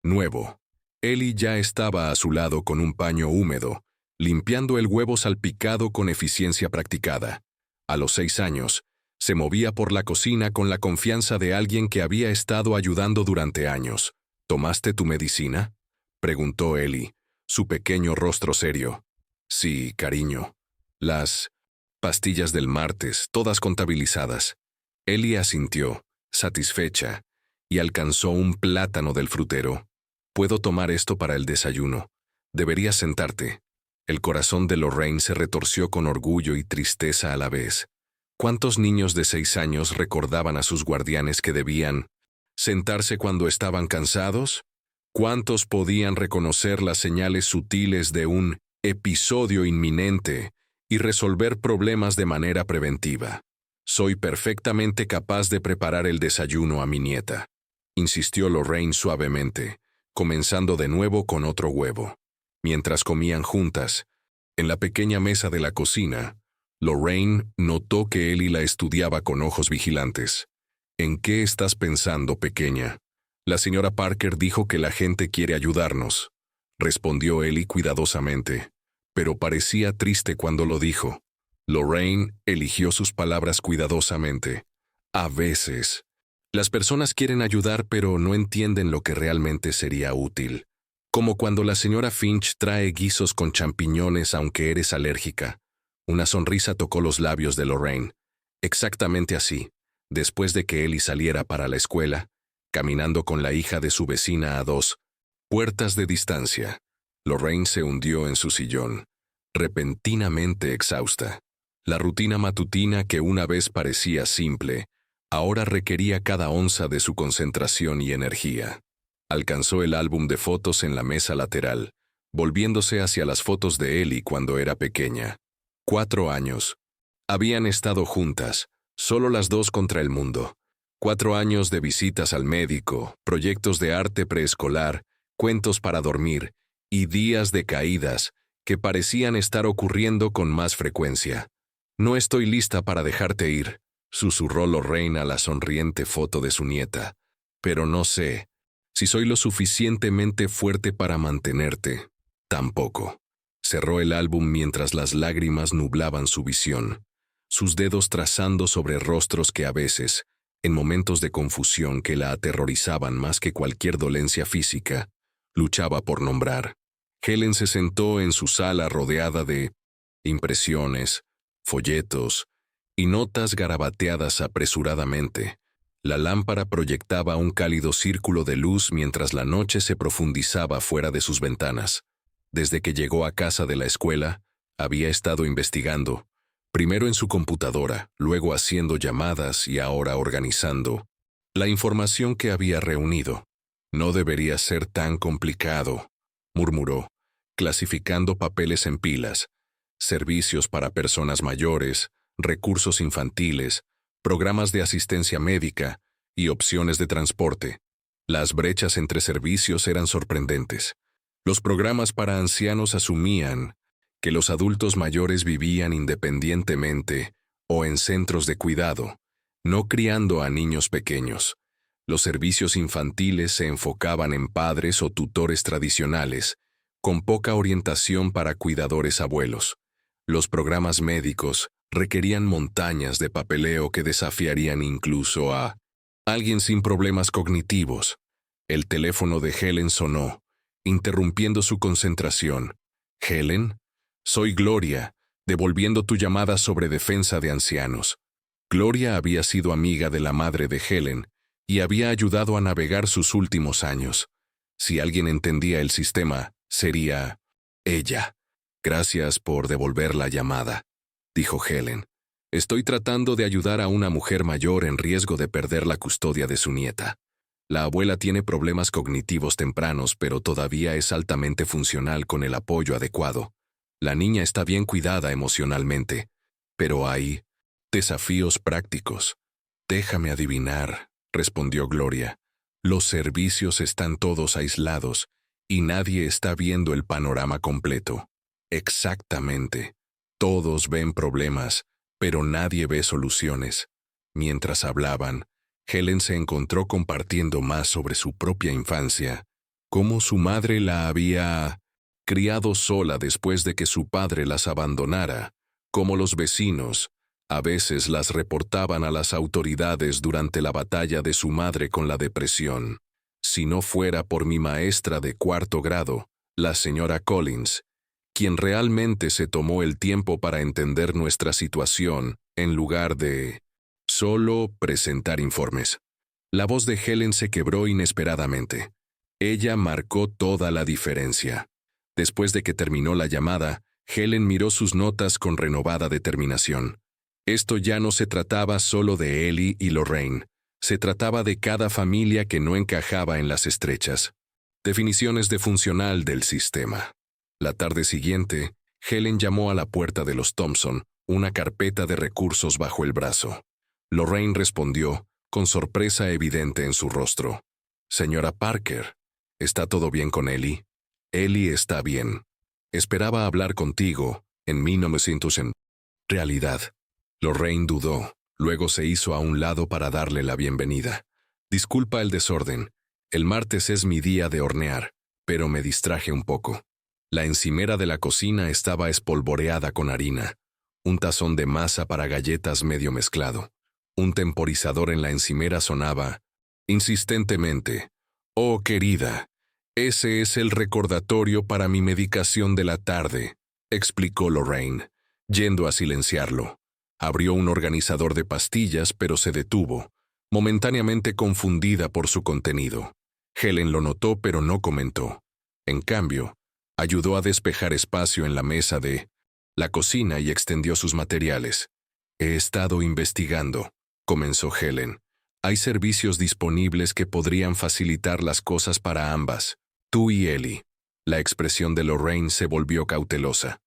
nuevo. Ellie ya estaba a su lado con un paño húmedo, limpiando el huevo salpicado con eficiencia practicada. A los 6 años, se movía por la cocina con la confianza de alguien que había estado ayudando durante años. «¿Tomaste tu medicina?», preguntó Ellie, su pequeño rostro serio. «Sí, cariño. Las pastillas del martes, todas contabilizadas». Ellie asintió, satisfecha, y alcanzó un plátano del frutero. «Puedo tomar esto para el desayuno. Deberías sentarte». El corazón de Lorraine se retorció con orgullo y tristeza a la vez. ¿Cuántos niños de 6 años recordaban a sus guardianes que debían sentarse cuando estaban cansados? ¿Cuántos podían reconocer las señales sutiles de un episodio inminente y resolver problemas de manera preventiva? «Soy perfectamente capaz de preparar el desayuno a mi nieta», insistió Lorraine suavemente, comenzando de nuevo con otro huevo. Mientras comían juntas, en la pequeña mesa de la cocina, Lorraine notó que Ellie la estudiaba con ojos vigilantes. «¿En qué estás pensando, pequeña?». «La señora Parker dijo que la gente quiere ayudarnos», respondió Ellie cuidadosamente. pero parecía triste cuando lo dijo. Lorraine eligió sus palabras cuidadosamente. A veces, las personas quieren ayudar pero no entienden lo que realmente sería útil. Como cuando la señora Finch trae guisos con champiñones aunque eres alérgica. Una sonrisa tocó los labios de Lorraine. Exactamente así, después de que Ellie saliera para la escuela, caminando con la hija de su vecina a 2 puertas de distancia, Lorraine se hundió en su sillón, repentinamente exhausta. La rutina matutina que una vez parecía simple, ahora requería cada onza de su concentración y energía. Alcanzó el álbum de fotos en la mesa lateral, volviéndose hacia las fotos de Ellie cuando era pequeña. 4 años. Habían estado juntas, solo las dos contra el mundo. 4 años de visitas al médico, proyectos de arte preescolar, cuentos para dormir, y días de caídas que parecían estar ocurriendo con más frecuencia. No estoy lista para dejarte ir, susurró Lorraine a la sonriente foto de su nieta. Pero no sé si soy lo suficientemente fuerte para mantenerte. Tampoco. Cerró el álbum mientras las lágrimas nublaban su visión, sus dedos trazando sobre rostros que a veces, en momentos de confusión que la aterrorizaban más que cualquier dolencia física, luchaba por nombrar. Helen se sentó en su sala rodeada de impresiones, folletos y notas garabateadas apresuradamente. La lámpara proyectaba un cálido círculo de luz mientras la noche se profundizaba fuera de sus ventanas. Desde que llegó a casa de la escuela, había estado investigando, primero en su computadora, luego haciendo llamadas y ahora organizando la información que había reunido. No debería ser tan complicado, murmuró, clasificando papeles en pilas, servicios para personas mayores, recursos infantiles, programas de asistencia médica y opciones de transporte. Las brechas entre servicios eran sorprendentes. Los programas para ancianos asumían que los adultos mayores vivían independientemente o en centros de cuidado, no criando a niños pequeños. Los servicios infantiles se enfocaban en padres o tutores tradicionales, con poca orientación para cuidadores abuelos. Los programas médicos requerían montañas de papeleo que desafiarían incluso a alguien sin problemas cognitivos. El teléfono de Helen sonó, interrumpiendo su concentración. «¿Helen? Soy Gloria, devolviendo tu llamada sobre defensa de ancianos». Gloria había sido amiga de la madre de Helen y había ayudado a navegar sus últimos años. Si alguien entendía el sistema, sería ella. «Gracias por devolver la llamada», dijo Helen. «Estoy tratando de ayudar a una mujer mayor en riesgo de perder la custodia de su nieta. La abuela tiene problemas cognitivos tempranos, pero todavía es altamente funcional con el apoyo adecuado. La niña está bien cuidada emocionalmente, pero hay desafíos prácticos». «Déjame adivinar», respondió Gloria. «Los servicios están todos aislados y nadie está viendo el panorama completo». «Exactamente. Todos ven problemas, pero nadie ve soluciones». Mientras hablaban, Helen se encontró compartiendo más sobre su propia infancia, cómo su madre la había criado sola después de que su padre las abandonara, cómo los vecinos a veces las reportaban a las autoridades durante la batalla de su madre con la depresión. Si no fuera por mi maestra de 4º grado, la señora Collins, quien realmente se tomó el tiempo para entender nuestra situación, en lugar de solo presentar informes. La voz de Helen se quebró inesperadamente. Ella marcó toda la diferencia. Después de que terminó la llamada, Helen miró sus notas con renovada determinación. Esto ya no se trataba solo de Ellie y Lorraine. Se trataba de cada familia que no encajaba en las estrechas definiciones de funcional del sistema. La tarde siguiente, Helen llamó a la puerta de los Thompson, una carpeta de recursos bajo el brazo. Lorraine respondió, con sorpresa evidente en su rostro. «Señora Parker, ¿está todo bien con Ellie?» «Ellie está bien. Esperaba hablar contigo en 1900 en realidad». Lorraine dudó, luego se hizo a un lado para darle la bienvenida. «Disculpa el desorden. El martes es mi día de hornear, pero me distraje un poco». La encimera de la cocina estaba espolvoreada con harina, un tazón de masa para galletas medio mezclado. Un temporizador en la encimera sonaba insistentemente. «Oh, querida, ese es el recordatorio para mi medicación de la tarde», explicó Lorraine, yendo a silenciarlo. Abrió un organizador de pastillas, pero se detuvo, momentáneamente confundida por su contenido. Helen lo notó, pero no comentó. En cambio, ayudó a despejar espacio en la mesa de la cocina y extendió sus materiales. «He estado investigando», comenzó Helen. «Hay servicios disponibles que podrían facilitar las cosas para ambas, tú y Ellie». La expresión de Lorraine se volvió cautelosa.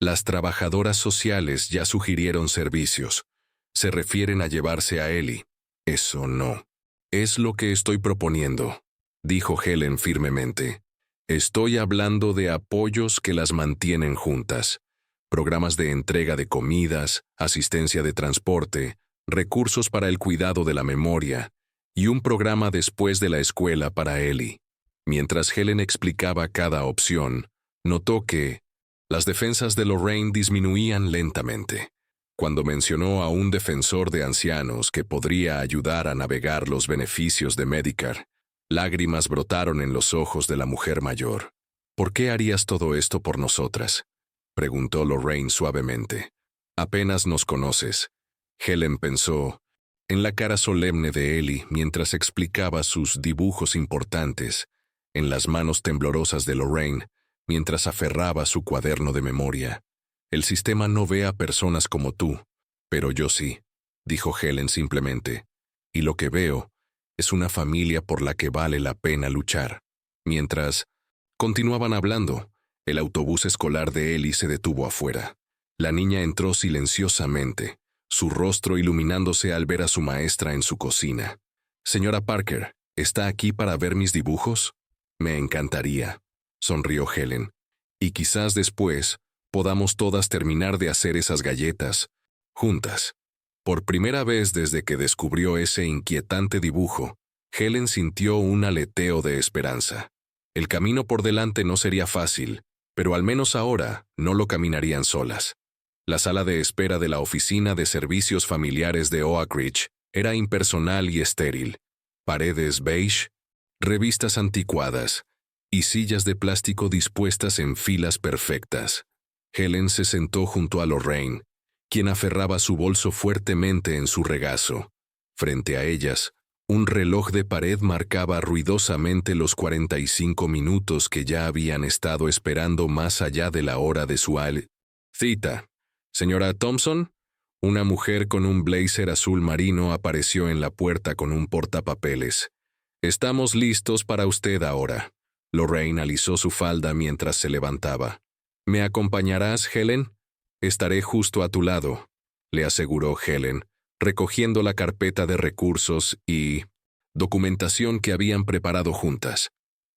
«Las trabajadoras sociales ya sugirieron servicios. Se refieren a llevarse a Ellie». «Eso no. Es lo que estoy proponiendo», dijo Helen firmemente. «Estoy hablando de apoyos que las mantienen juntas. Programas de entrega de comidas, asistencia de transporte, recursos para el cuidado de la memoria y un programa después de la escuela para Ellie». Mientras Helen explicaba cada opción, notó que las defensas de Lorraine disminuían lentamente. Cuando mencionó a un defensor de ancianos que podría ayudar a navegar los beneficios de Medicare, lágrimas brotaron en los ojos de la mujer mayor. «¿Por qué harías todo esto por nosotras?», preguntó Lorraine suavemente. «Apenas nos conoces». Helen pensó en la cara solemne de Ellie mientras explicaba sus dibujos importantes, en las manos temblorosas de Lorraine mientras aferraba su cuaderno de memoria. «El sistema no ve a personas como tú, pero yo sí», dijo Helen simplemente. «Y lo que veo es una familia por la que vale la pena luchar». Mientras continuaban hablando, el autobús escolar de Ellie se detuvo afuera. La niña entró silenciosamente, su rostro iluminándose al ver a su maestra en su cocina. «Señora Parker, ¿está aquí para ver mis dibujos?» «Me encantaría», sonrió Helen. «Y quizás después podamos todas terminar de hacer esas galletas juntas». Por primera vez desde que descubrió ese inquietante dibujo, Helen sintió un aleteo de esperanza. El camino por delante no sería fácil, pero al menos ahora no lo caminarían solas. La sala de espera de la oficina de servicios familiares de Oak Ridge era impersonal y estéril. Paredes beige, revistas anticuadas y sillas de plástico dispuestas en filas perfectas. Helen se sentó junto a Lorraine, quien aferraba su bolso fuertemente en su regazo. Frente a ellas, un reloj de pared marcaba ruidosamente los 45 minutos que ya habían estado esperando más allá de la hora de su cita. «Señora Thompson». Una mujer con un blazer azul marino apareció en la puerta con un portapapeles. «Estamos listos para usted ahora». Lorraine alisó su falda mientras se levantaba. «¿Me acompañarás, Helen?» «Estaré justo a tu lado», le aseguró Helen, recogiendo la carpeta de recursos y documentación que habían preparado juntas.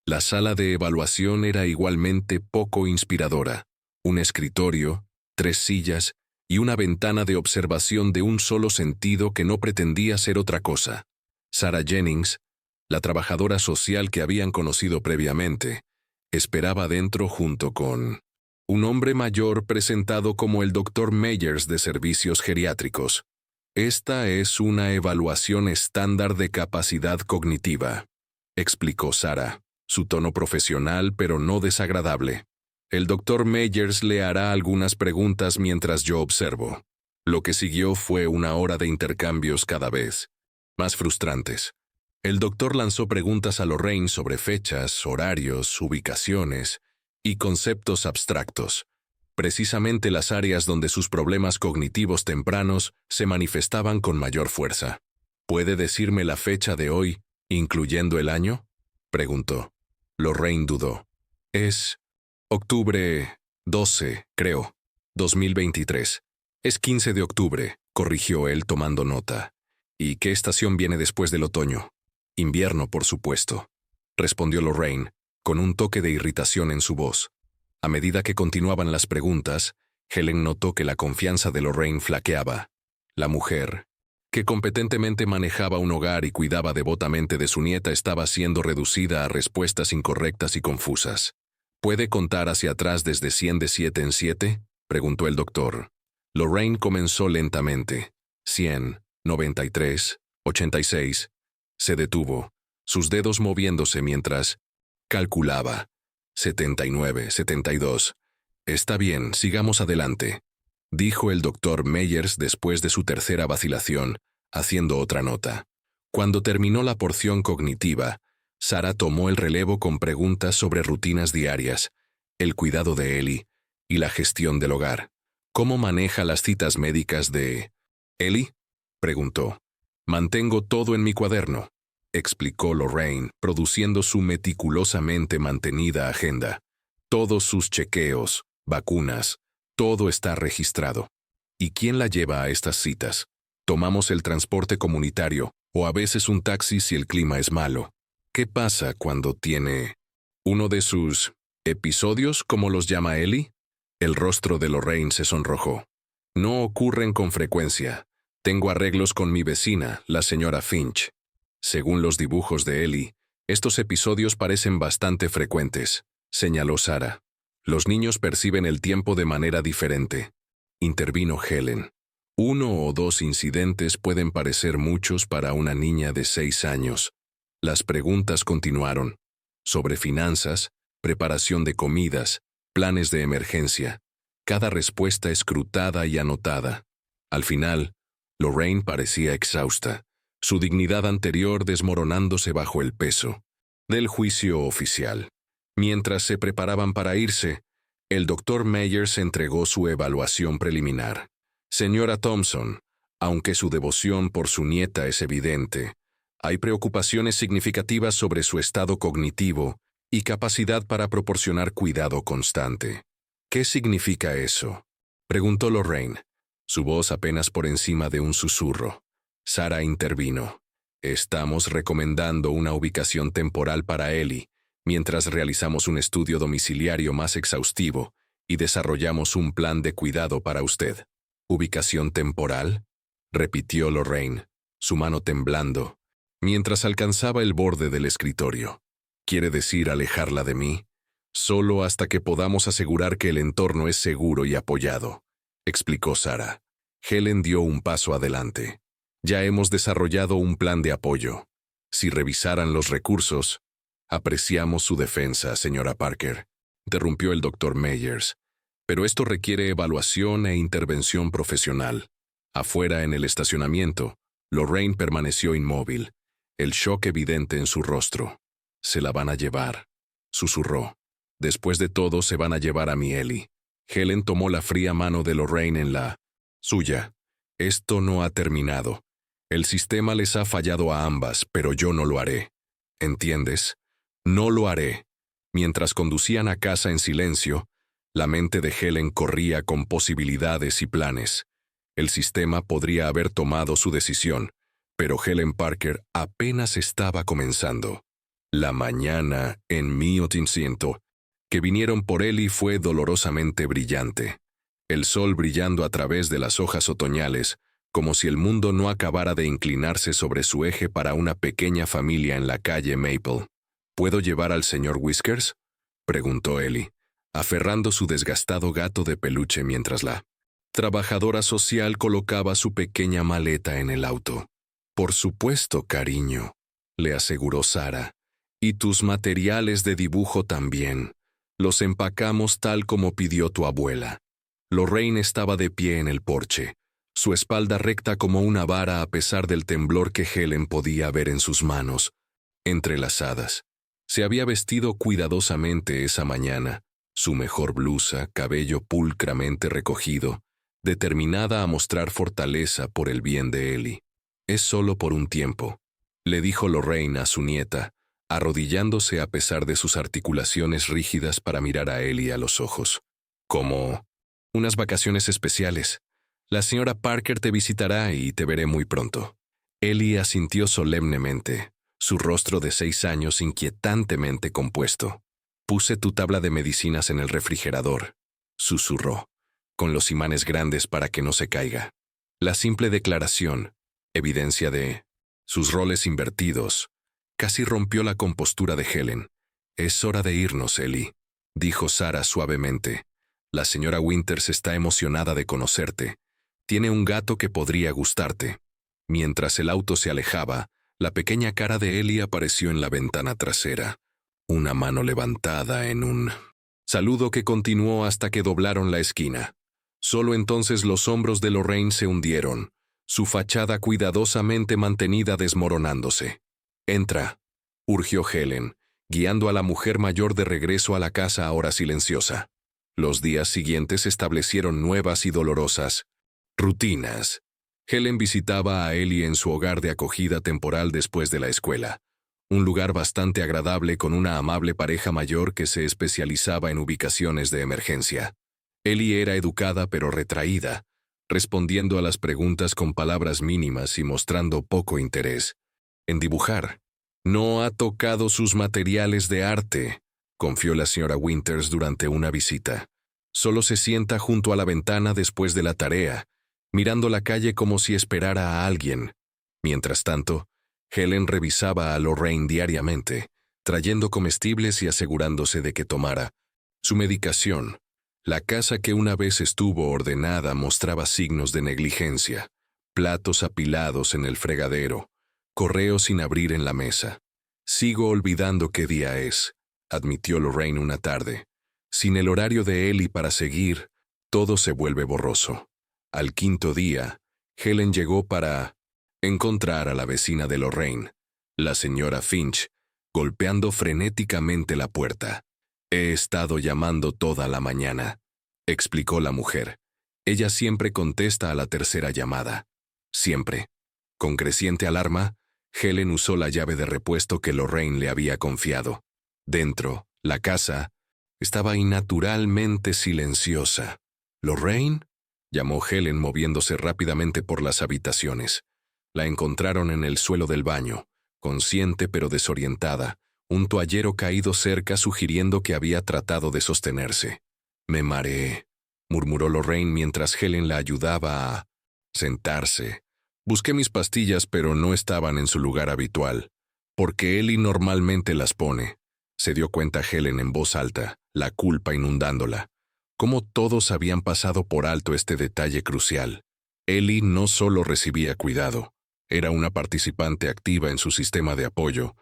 La sala de evaluación era igualmente poco inspiradora. Un escritorio, 3 sillas y una ventana de observación de un solo sentido que no pretendía ser otra cosa. Sarah Jennings, la trabajadora social que habían conocido previamente, esperaba dentro junto con un hombre mayor presentado como el Dr. Meyers de Servicios Geriátricos. «Esta es una evaluación estándar de capacidad cognitiva», explicó Sarah, su tono profesional pero no desagradable. «El Dr. Meyers le hará algunas preguntas mientras yo observo». Lo que siguió fue una hora de intercambios cada vez más frustrantes. El doctor lanzó preguntas a Lorraine sobre fechas, horarios, ubicaciones y conceptos abstractos, precisamente las áreas donde sus problemas cognitivos tempranos se manifestaban con mayor fuerza. «¿Puede decirme la fecha de hoy, incluyendo el año?», preguntó. Lorraine dudó. «Es octubre 12, creo, 2023. «Es 15 de octubre», corrigió él tomando nota. «¿Y qué estación viene después del otoño?» «Invierno, por supuesto», respondió Lorraine, con un toque de irritación en su voz. A medida que continuaban las preguntas, Helen notó que la confianza de Lorraine flaqueaba. La mujer, que competentemente manejaba un hogar y cuidaba devotamente de su nieta, estaba siendo reducida a respuestas incorrectas y confusas. ¿Puede contar hacia atrás desde 100 de 7 en 7? Preguntó el doctor. Lorraine comenzó lentamente. 100, 93, 86. Se detuvo, sus dedos moviéndose mientras calculaba. 79, 72. Está bien, sigamos adelante, dijo el doctor Meyers después de su tercera vacilación, haciendo otra nota. Cuando terminó la porción cognitiva, Sarah tomó el relevo con preguntas sobre rutinas diarias, el cuidado de Ellie y la gestión del hogar. ¿Cómo maneja las citas médicas de Ellie? Preguntó. Mantengo todo en mi cuaderno, explicó Lorraine, produciendo su meticulosamente mantenida agenda. Todos sus chequeos, vacunas, todo está registrado. ¿Y quién la lleva a estas citas? Tomamos el transporte comunitario o a veces un taxi si el clima es malo. ¿Qué pasa cuando tiene uno de sus episodios, como los llama Ellie? El rostro de Lorraine se sonrojó. No ocurren con frecuencia. Tengo arreglos con mi vecina, la señora Finch. Según los dibujos de Ellie, estos episodios parecen bastante frecuentes, señaló Sarah. Los niños perciben el tiempo de manera diferente. Intervino Helen. 1 o 2 incidentes pueden parecer muchos para una niña de 6 años. Las preguntas continuaron. Sobre finanzas, preparación de comidas, planes de emergencia. Cada respuesta escrutada y anotada. Al final, Lorraine parecía exhausta, su dignidad anterior desmoronándose bajo el peso del juicio oficial. Mientras se preparaban para irse, el doctor Meyers entregó su evaluación preliminar. Señora Thompson, aunque su devoción por su nieta es evidente, hay preocupaciones significativas sobre su estado cognitivo y capacidad para proporcionar cuidado constante. ¿Qué significa eso?, preguntó Lorraine, su voz apenas por encima de un susurro. Sarah intervino. Estamos recomendando una ubicación temporal para Ellie, mientras realizamos un estudio domiciliario más exhaustivo y desarrollamos un plan de cuidado para usted. ¿Ubicación temporal?, repitió Lorraine, su mano temblando, mientras alcanzaba el borde del escritorio. ¿Quiere decir alejarla de mí? Solo hasta que podamos asegurar que el entorno es seguro y apoyado, explicó Sarah. Helen dio un paso adelante. Ya hemos desarrollado un plan de apoyo. Si revisaran los recursos, apreciamos su defensa, señora Parker, interrumpió el doctor Meyers. Pero esto requiere evaluación e intervención profesional. Afuera, en el estacionamiento, Lorraine permaneció inmóvil, el shock evidente en su rostro. Se la van a llevar, susurró. Después de todo, se van a llevar a mi Ellie. Helen tomó la fría mano de Lorraine en la suya. Esto no ha terminado. El sistema les ha fallado a ambas, pero yo no lo haré. ¿Entiendes? No lo haré. Mientras conducían a casa en silencio, la mente de Helen corría con posibilidades y planes. El sistema podría haber tomado su decisión, pero Helen Parker apenas estaba comenzando. La mañana, en 1900, que vinieron por Ellie fue dolorosamente brillante. El sol brillando a través de las hojas otoñales, como si el mundo no acabara de inclinarse sobre su eje para una pequeña familia en la calle Maple. ¿Puedo llevar al señor Whiskers?, preguntó Ellie, aferrando su desgastado gato de peluche mientras la trabajadora social colocaba su pequeña maleta en el auto. Por supuesto, cariño, le aseguró Sarah. Y tus materiales de dibujo también. Los empacamos tal como pidió tu abuela. Lorraine estaba de pie en el porche, su espalda recta como una vara a pesar del temblor que Helen podía ver en sus manos, entrelazadas. Se había vestido cuidadosamente esa mañana, su mejor blusa, cabello pulcramente recogido, determinada a mostrar fortaleza por el bien de Ellie. Es solo por un tiempo, le dijo Lorraine a su nieta, arrodillándose a pesar de sus articulaciones rígidas para mirar a Ellie a los ojos. Como unas vacaciones especiales. La señora Parker te visitará y te veré muy pronto. Ellie asintió solemnemente, su rostro de 6 años inquietantemente compuesto. Puse tu tabla de medicinas en el refrigerador, susurró, con los imanes grandes para que no se caiga. La simple declaración, evidencia de sus roles invertidos, casi rompió la compostura de Helen. Es hora de irnos, Ellie. dijo Sarah suavemente. La señora Winters está emocionada de conocerte. Tiene un gato que podría gustarte. Mientras el auto se alejaba, la pequeña cara de Ellie apareció en la ventana trasera. Una mano levantada en un saludo que continuó hasta que doblaron la esquina. Solo entonces los hombros de Lorraine se hundieron, su fachada cuidadosamente mantenida desmoronándose. «Entra», urgió Helen, guiando a la mujer mayor de regreso a la casa ahora silenciosa. Los días siguientes establecieron nuevas y dolorosas rutinas. Helen visitaba a Ellie en su hogar de acogida temporal después de la escuela, un lugar bastante agradable con una amable pareja mayor que se especializaba en ubicaciones de emergencia. Ellie era educada pero retraída, respondiendo a las preguntas con palabras mínimas y mostrando poco interés en dibujar. «No ha tocado sus materiales de arte», confió la señora Winters durante una visita. «Solo se sienta junto a la ventana después de la tarea, mirando la calle como si esperara a alguien». Mientras tanto, Helen revisaba a Lorraine diariamente, trayendo comestibles y asegurándose de que tomara su medicación. La casa que una vez estuvo ordenada mostraba signos de negligencia, platos apilados en el fregadero, correos sin abrir en la mesa. «Sigo olvidando qué día es», admitió Lorraine una tarde. «Sin el horario de Ellie para seguir, todo se vuelve borroso». Al quinto día, Helen llegó para encontrar a la vecina de Lorraine, la señora Finch, golpeando frenéticamente la puerta. «He estado llamando toda la mañana», explicó la mujer. «Ella siempre contesta a la tercera llamada. Siempre». Con creciente alarma, Helen usó la llave de repuesto que Lorraine le había confiado. Dentro, la casa estaba innaturalmente silenciosa. «¿Lorraine?», llamó Helen moviéndose rápidamente por las habitaciones. La encontraron en el suelo del baño, consciente pero desorientada, un toallero caído cerca sugiriendo que había tratado de sostenerse. «Me mareé», murmuró Lorraine mientras Helen la ayudaba a sentarse. «Busqué mis pastillas pero no estaban en su lugar habitual, porque Ellie normalmente las pone», se dio cuenta Helen en voz alta, la culpa inundándola. Cómo todos habían pasado por alto este detalle crucial. Ellie no solo recibía cuidado, era una participante activa en su sistema de apoyo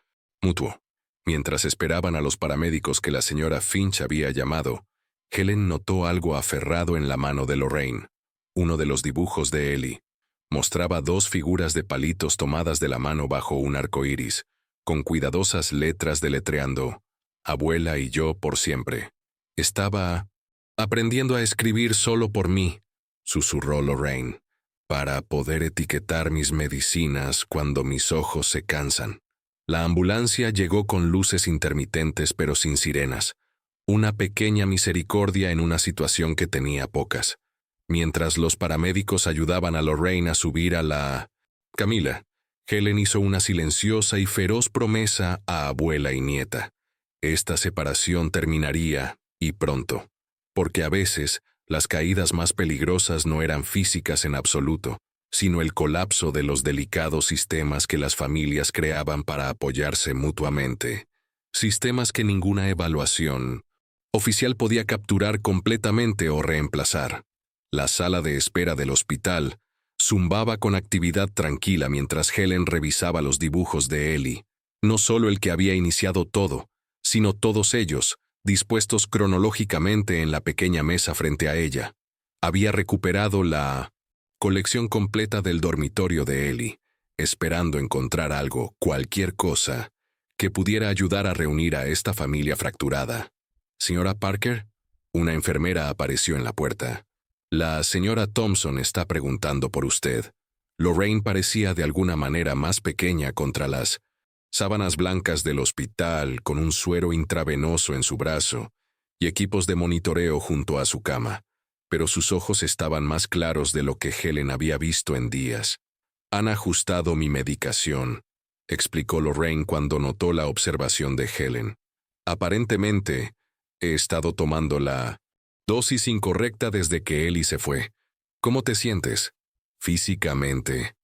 mutuo. Mientras esperaban a los paramédicos que la señora Finch había llamado, Helen notó algo aferrado en la mano de Lorraine. Uno de los dibujos de Ellie mostraba dos figuras de palitos tomadas de la mano bajo un arco iris, con cuidadosas letras deletreando «Abuela y yo por siempre». «Estaba aprendiendo a escribir solo por mí», susurró Lorraine, «para poder etiquetar mis medicinas cuando mis ojos se cansan». La ambulancia llegó con luces intermitentes pero sin sirenas, una pequeña misericordia en una situación que tenía pocas. Mientras los paramédicos ayudaban a Lorraine a subir a la Camila, Helen hizo una silenciosa y feroz promesa a abuela y nieta. Esta separación terminaría, y pronto, porque a veces las caídas más peligrosas no eran físicas en absoluto, sino el colapso de los delicados sistemas que las familias creaban para apoyarse mutuamente. Sistemas que ninguna evaluación oficial podía capturar completamente o reemplazar. La sala de espera del hospital zumbaba con actividad tranquila mientras Helen revisaba los dibujos de Ellie. No solo el que había iniciado todo, sino todos ellos, dispuestos cronológicamente en la pequeña mesa frente a ella. Había recuperado la colección completa del dormitorio de Ellie, esperando encontrar algo, cualquier cosa, que pudiera ayudar a reunir a esta familia fracturada. «Señora Parker», una enfermera apareció en la puerta. «La señora Thompson está preguntando por usted». Lorraine parecía de alguna manera más pequeña contra las sábanas blancas del hospital, con un suero intravenoso en su brazo y equipos de monitoreo junto a su cama, pero sus ojos estaban más claros de lo que Helen había visto en días. «Han ajustado mi medicación», explicó Lorraine cuando notó la observación de Helen. «Aparentemente, he estado tomando la dosis incorrecta desde que Ellie se fue. ¿Cómo te sientes?» «Físicamente.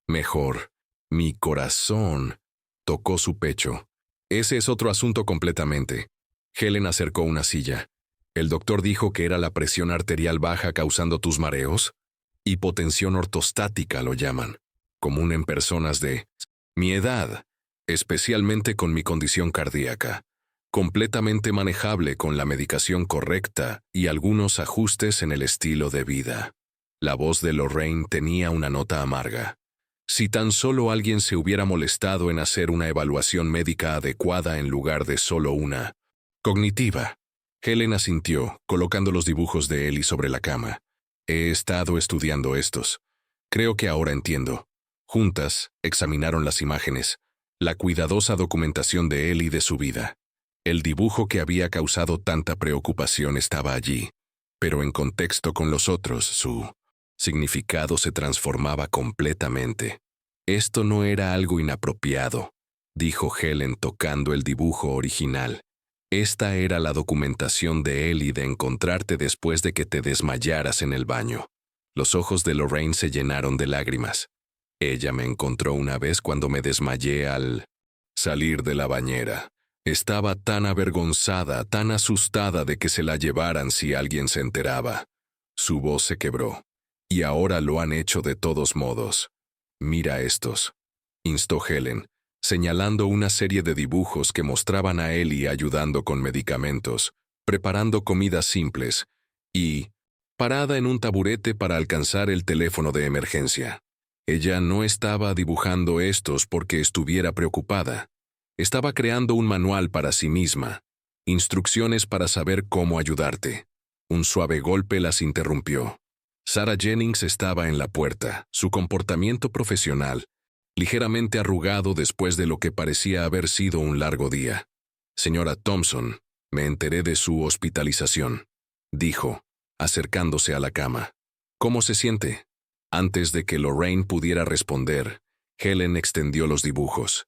Mejor. Mi corazón», tocó su pecho. «Ese es otro asunto completamente. Helen acercó una silla. ¿El doctor dijo que era la presión arterial baja causando tus mareos? Hipotensión ortostática lo llaman, común en personas de mi edad, especialmente con mi condición cardíaca, completamente manejable con la medicación correcta y algunos ajustes en el estilo de vida. La voz de Lorraine tenía una nota amarga. Si tan solo alguien se hubiera molestado en hacer una evaluación médica adecuada en lugar de solo una cognitiva. Helen asintió, colocando los dibujos de Ellie sobre la cama. He estado estudiando estos. Creo que ahora entiendo. Juntas, examinaron las imágenes, la cuidadosa documentación de Ellie de su vida. El dibujo que había causado tanta preocupación estaba allí, pero en contexto con los otros, su significado se transformaba completamente. Esto no era algo inapropiado, dijo Helen tocando el dibujo original. Esta era la documentación de Ellie de encontrarte después de que te desmayaras en el baño. Los ojos de Lorraine se llenaron de lágrimas. Ella me encontró una vez cuando me desmayé al salir de la bañera. Estaba tan avergonzada, tan asustada de que se la llevaran si alguien se enteraba. Su voz se quebró. Y ahora lo han hecho de todos modos. Mira estos, instó Helen, señalando una serie de dibujos que mostraban a Ellie ayudando con medicamentos, preparando comidas simples y parada en un taburete para alcanzar el teléfono de emergencia. Ella no estaba dibujando estos porque estuviera preocupada. Estaba creando un manual para sí misma, instrucciones para saber cómo ayudarte. Un suave golpe las interrumpió. Sarah Jennings estaba en la puerta, su comportamiento profesional, ligeramente arrugado después de lo que parecía haber sido un largo día. Señora Thompson, me enteré de su hospitalización, dijo, acercándose a la cama. ¿Cómo se siente? Antes de que Lorraine pudiera responder, Helen extendió los dibujos.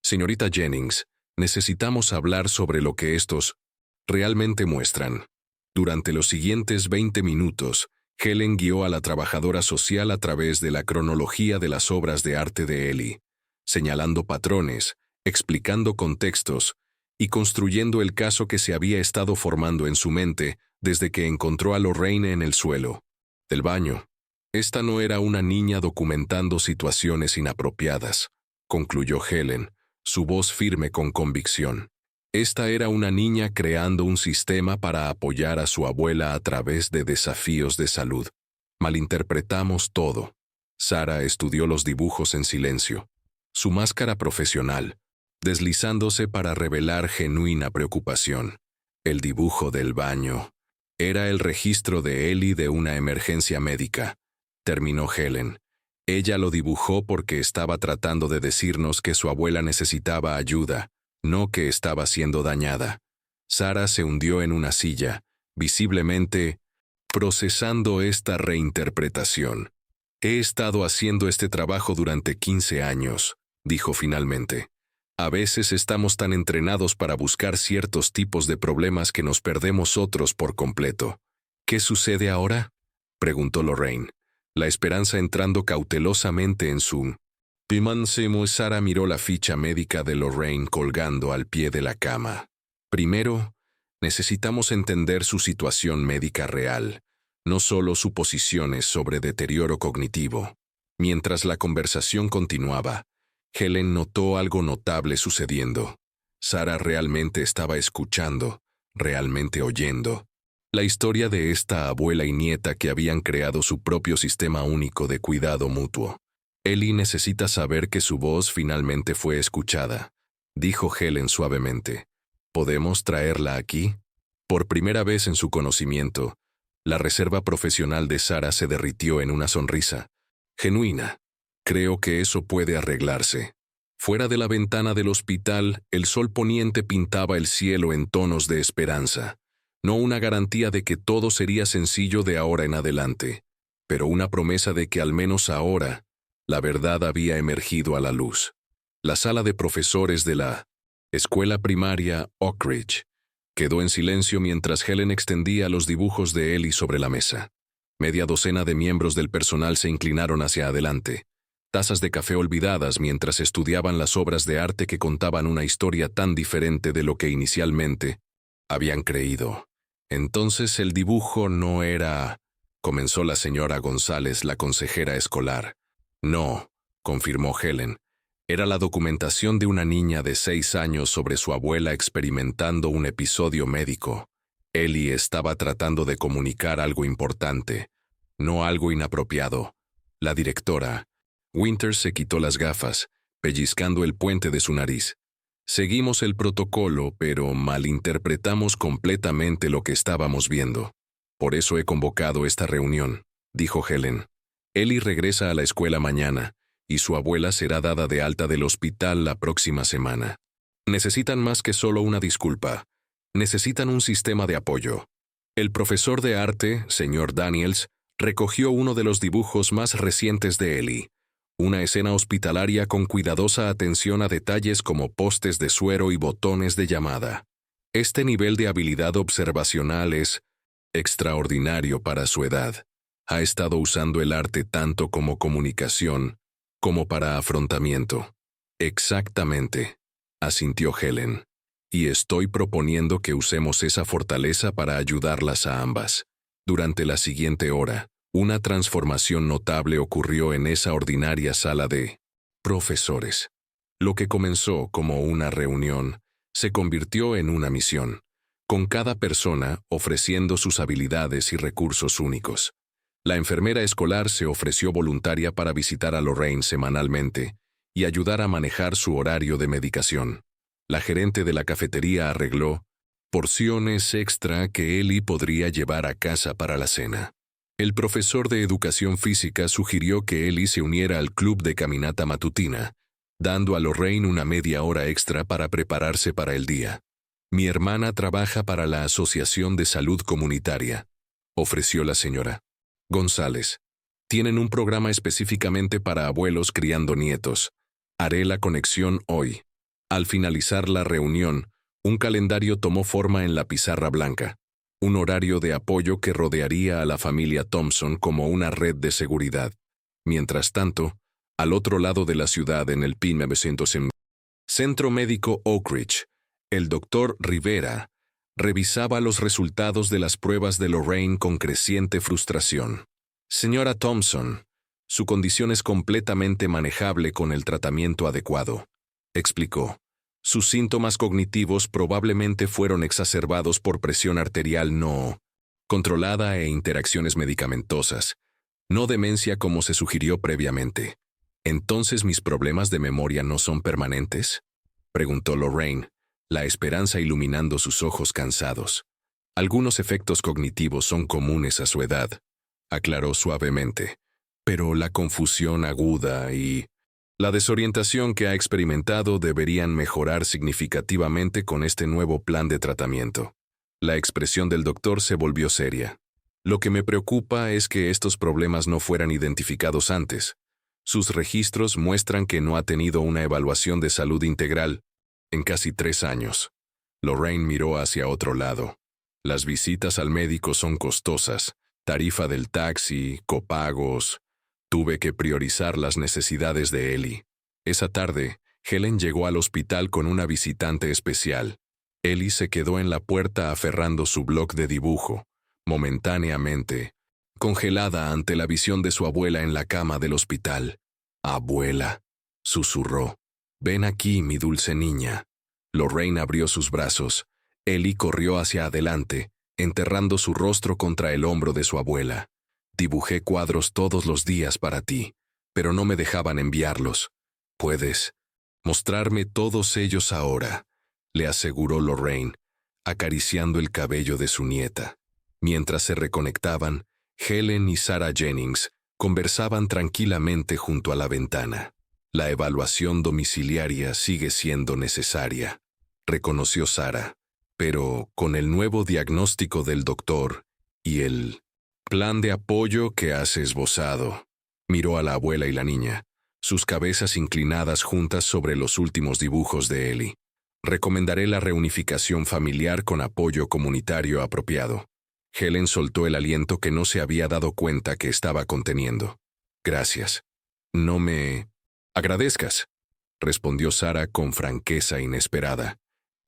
Señorita Jennings, necesitamos hablar sobre lo que estos realmente muestran. Durante los siguientes 20 minutos, Helen guió a la trabajadora social a través de la cronología de las obras de arte de Ellie, señalando patrones, explicando contextos y construyendo el caso que se había estado formando en su mente desde que encontró a Lorraine en el suelo del baño. Esta no era una niña documentando situaciones inapropiadas, concluyó Helen, su voz firme con convicción. Esta era una niña creando un sistema para apoyar a su abuela a través de desafíos de salud. Malinterpretamos todo. Sarah estudió los dibujos en silencio. Su máscara profesional, deslizándose para revelar genuina preocupación. El dibujo del baño. Era el registro de Ellie de una emergencia médica. Terminó Helen. Ella lo dibujó porque estaba tratando de decirnos que su abuela necesitaba ayuda, no que estaba siendo dañada. Sarah se hundió en una silla, visiblemente procesando esta reinterpretación. He estado haciendo este trabajo durante 15 años, dijo finalmente. A veces estamos tan entrenados para buscar ciertos tipos de problemas que nos perdemos otros por completo. ¿Qué sucede ahora?, preguntó Lorraine, la esperanza entrando cautelosamente en su pimancemo. Sarah miró la ficha médica de Lorraine colgando al pie de la cama. Primero, necesitamos entender su situación médica real, no solo suposiciones sobre deterioro cognitivo. Mientras la conversación continuaba, Helen notó algo notable sucediendo. Sarah realmente estaba escuchando, realmente oyendo. La historia de esta abuela y nieta que habían creado su propio sistema único de cuidado mutuo. Ellie necesita saber que su voz finalmente fue escuchada, dijo Helen suavemente. ¿Podemos traerla aquí? Por primera vez en su conocimiento, la reserva profesional de Sarah se derritió en una sonrisa. Genuina. Creo que eso puede arreglarse. Fuera de la ventana del hospital, el sol poniente pintaba el cielo en tonos de esperanza. No una garantía de que todo sería sencillo de ahora en adelante, pero una promesa de que al menos ahora, la verdad había emergido a la luz. La sala de profesores de la escuela primaria Oak Ridge quedó en silencio mientras Helen extendía los dibujos de Ellie sobre la mesa. Media docena de miembros del personal se inclinaron hacia adelante, tazas de café olvidadas mientras estudiaban las obras de arte que contaban una historia tan diferente de lo que inicialmente Habían creído. Entonces el dibujo no era... comenzó la señora González, la consejera escolar. No, confirmó Helen. Era la documentación de una niña de 6 años sobre su abuela experimentando un episodio médico. Ellie estaba tratando de comunicar algo importante, no algo inapropiado. La directora. Winters se quitó las gafas, pellizcando el puente de su nariz. Seguimos el protocolo, pero malinterpretamos completamente lo que estábamos viendo. Por eso he convocado esta reunión, dijo Helen. Ellie regresa a la escuela mañana, y su abuela será dada de alta del hospital la próxima semana. Necesitan más que solo una disculpa. Necesitan un sistema de apoyo. El profesor de arte, señor Daniels, recogió uno de los dibujos más recientes de Ellie. Una escena hospitalaria con cuidadosa atención a detalles como postes de suero y botones de llamada. Este nivel de habilidad observacional es extraordinario para su edad. Ha estado usando el arte tanto como comunicación, como para afrontamiento. Exactamente, asintió Helen. Y estoy proponiendo que usemos esa fortaleza para ayudarlas a ambas. Durante la siguiente hora, una transformación notable ocurrió en esa ordinaria sala de profesores. Lo que comenzó como una reunión se convirtió en una misión, con cada persona ofreciendo sus habilidades y recursos únicos. La enfermera escolar se ofreció voluntaria para visitar a Lorraine semanalmente y ayudar a manejar su horario de medicación. La gerente de la cafetería arregló porciones extra que Ellie podría llevar a casa para la cena. El profesor de educación física sugirió que Ellie se uniera al club de caminata matutina, dando a Lorraine una media hora extra para prepararse para el día. Mi hermana trabaja para la Asociación de Salud Comunitaria, ofreció la señora González. Tienen un programa específicamente para abuelos criando nietos. Haré la conexión hoy. Al finalizar la reunión, un calendario tomó forma en la pizarra blanca. Un horario de apoyo que rodearía a la familia Thompson como una red de seguridad. Mientras tanto, al otro lado de la ciudad en el PIN 900 Centro Médico Oak Ridge, el doctor Rivera revisaba los resultados de las pruebas de Lorraine con creciente frustración. Señora Thompson, su condición es completamente manejable con el tratamiento adecuado, explicó. Sus síntomas cognitivos probablemente fueron exacerbados por presión arterial no controlada e interacciones medicamentosas, no demencia como se sugirió previamente. ¿Entonces mis problemas de memoria no son permanentes?, preguntó Lorraine, la esperanza iluminando sus ojos cansados. Algunos efectos cognitivos son comunes a su edad, aclaró suavemente, pero la confusión aguda y la desorientación que ha experimentado deberían mejorar significativamente con este nuevo plan de tratamiento. La expresión del doctor se volvió seria. Lo que me preocupa es que estos problemas no fueran identificados antes. Sus registros muestran que no ha tenido una evaluación de salud integral en casi 3 años. Lorraine miró hacia otro lado. Las visitas al médico son costosas, tarifa del taxi, copagos. Tuve que priorizar las necesidades de Ellie. Esa tarde, Helen llegó al hospital con una visitante especial. Ellie se quedó en la puerta aferrando su bloc de dibujo, momentáneamente, congelada ante la visión de su abuela en la cama del hospital. «Abuela», susurró. «Ven aquí, mi dulce niña». Lorraine abrió sus brazos. Ellie corrió hacia adelante, enterrando su rostro contra el hombro de su abuela. «Dibujé cuadros todos los días para ti, pero no me dejaban enviarlos. Puedes mostrarme todos ellos ahora», le aseguró Lorraine, acariciando el cabello de su nieta. Mientras se reconectaban, Helen y Sarah Jennings conversaban tranquilamente junto a la ventana. «La evaluación domiciliaria sigue siendo necesaria», reconoció Sarah, «pero con el nuevo diagnóstico del doctor y el plan de apoyo que has esbozado». Miró a la abuela y la niña, sus cabezas inclinadas juntas sobre los últimos dibujos de Ellie. «Recomendaré la reunificación familiar con apoyo comunitario apropiado». Helen soltó el aliento que no se había dado cuenta que estaba conteniendo. «Gracias. No me agradezcas», respondió Sarah con franqueza inesperada.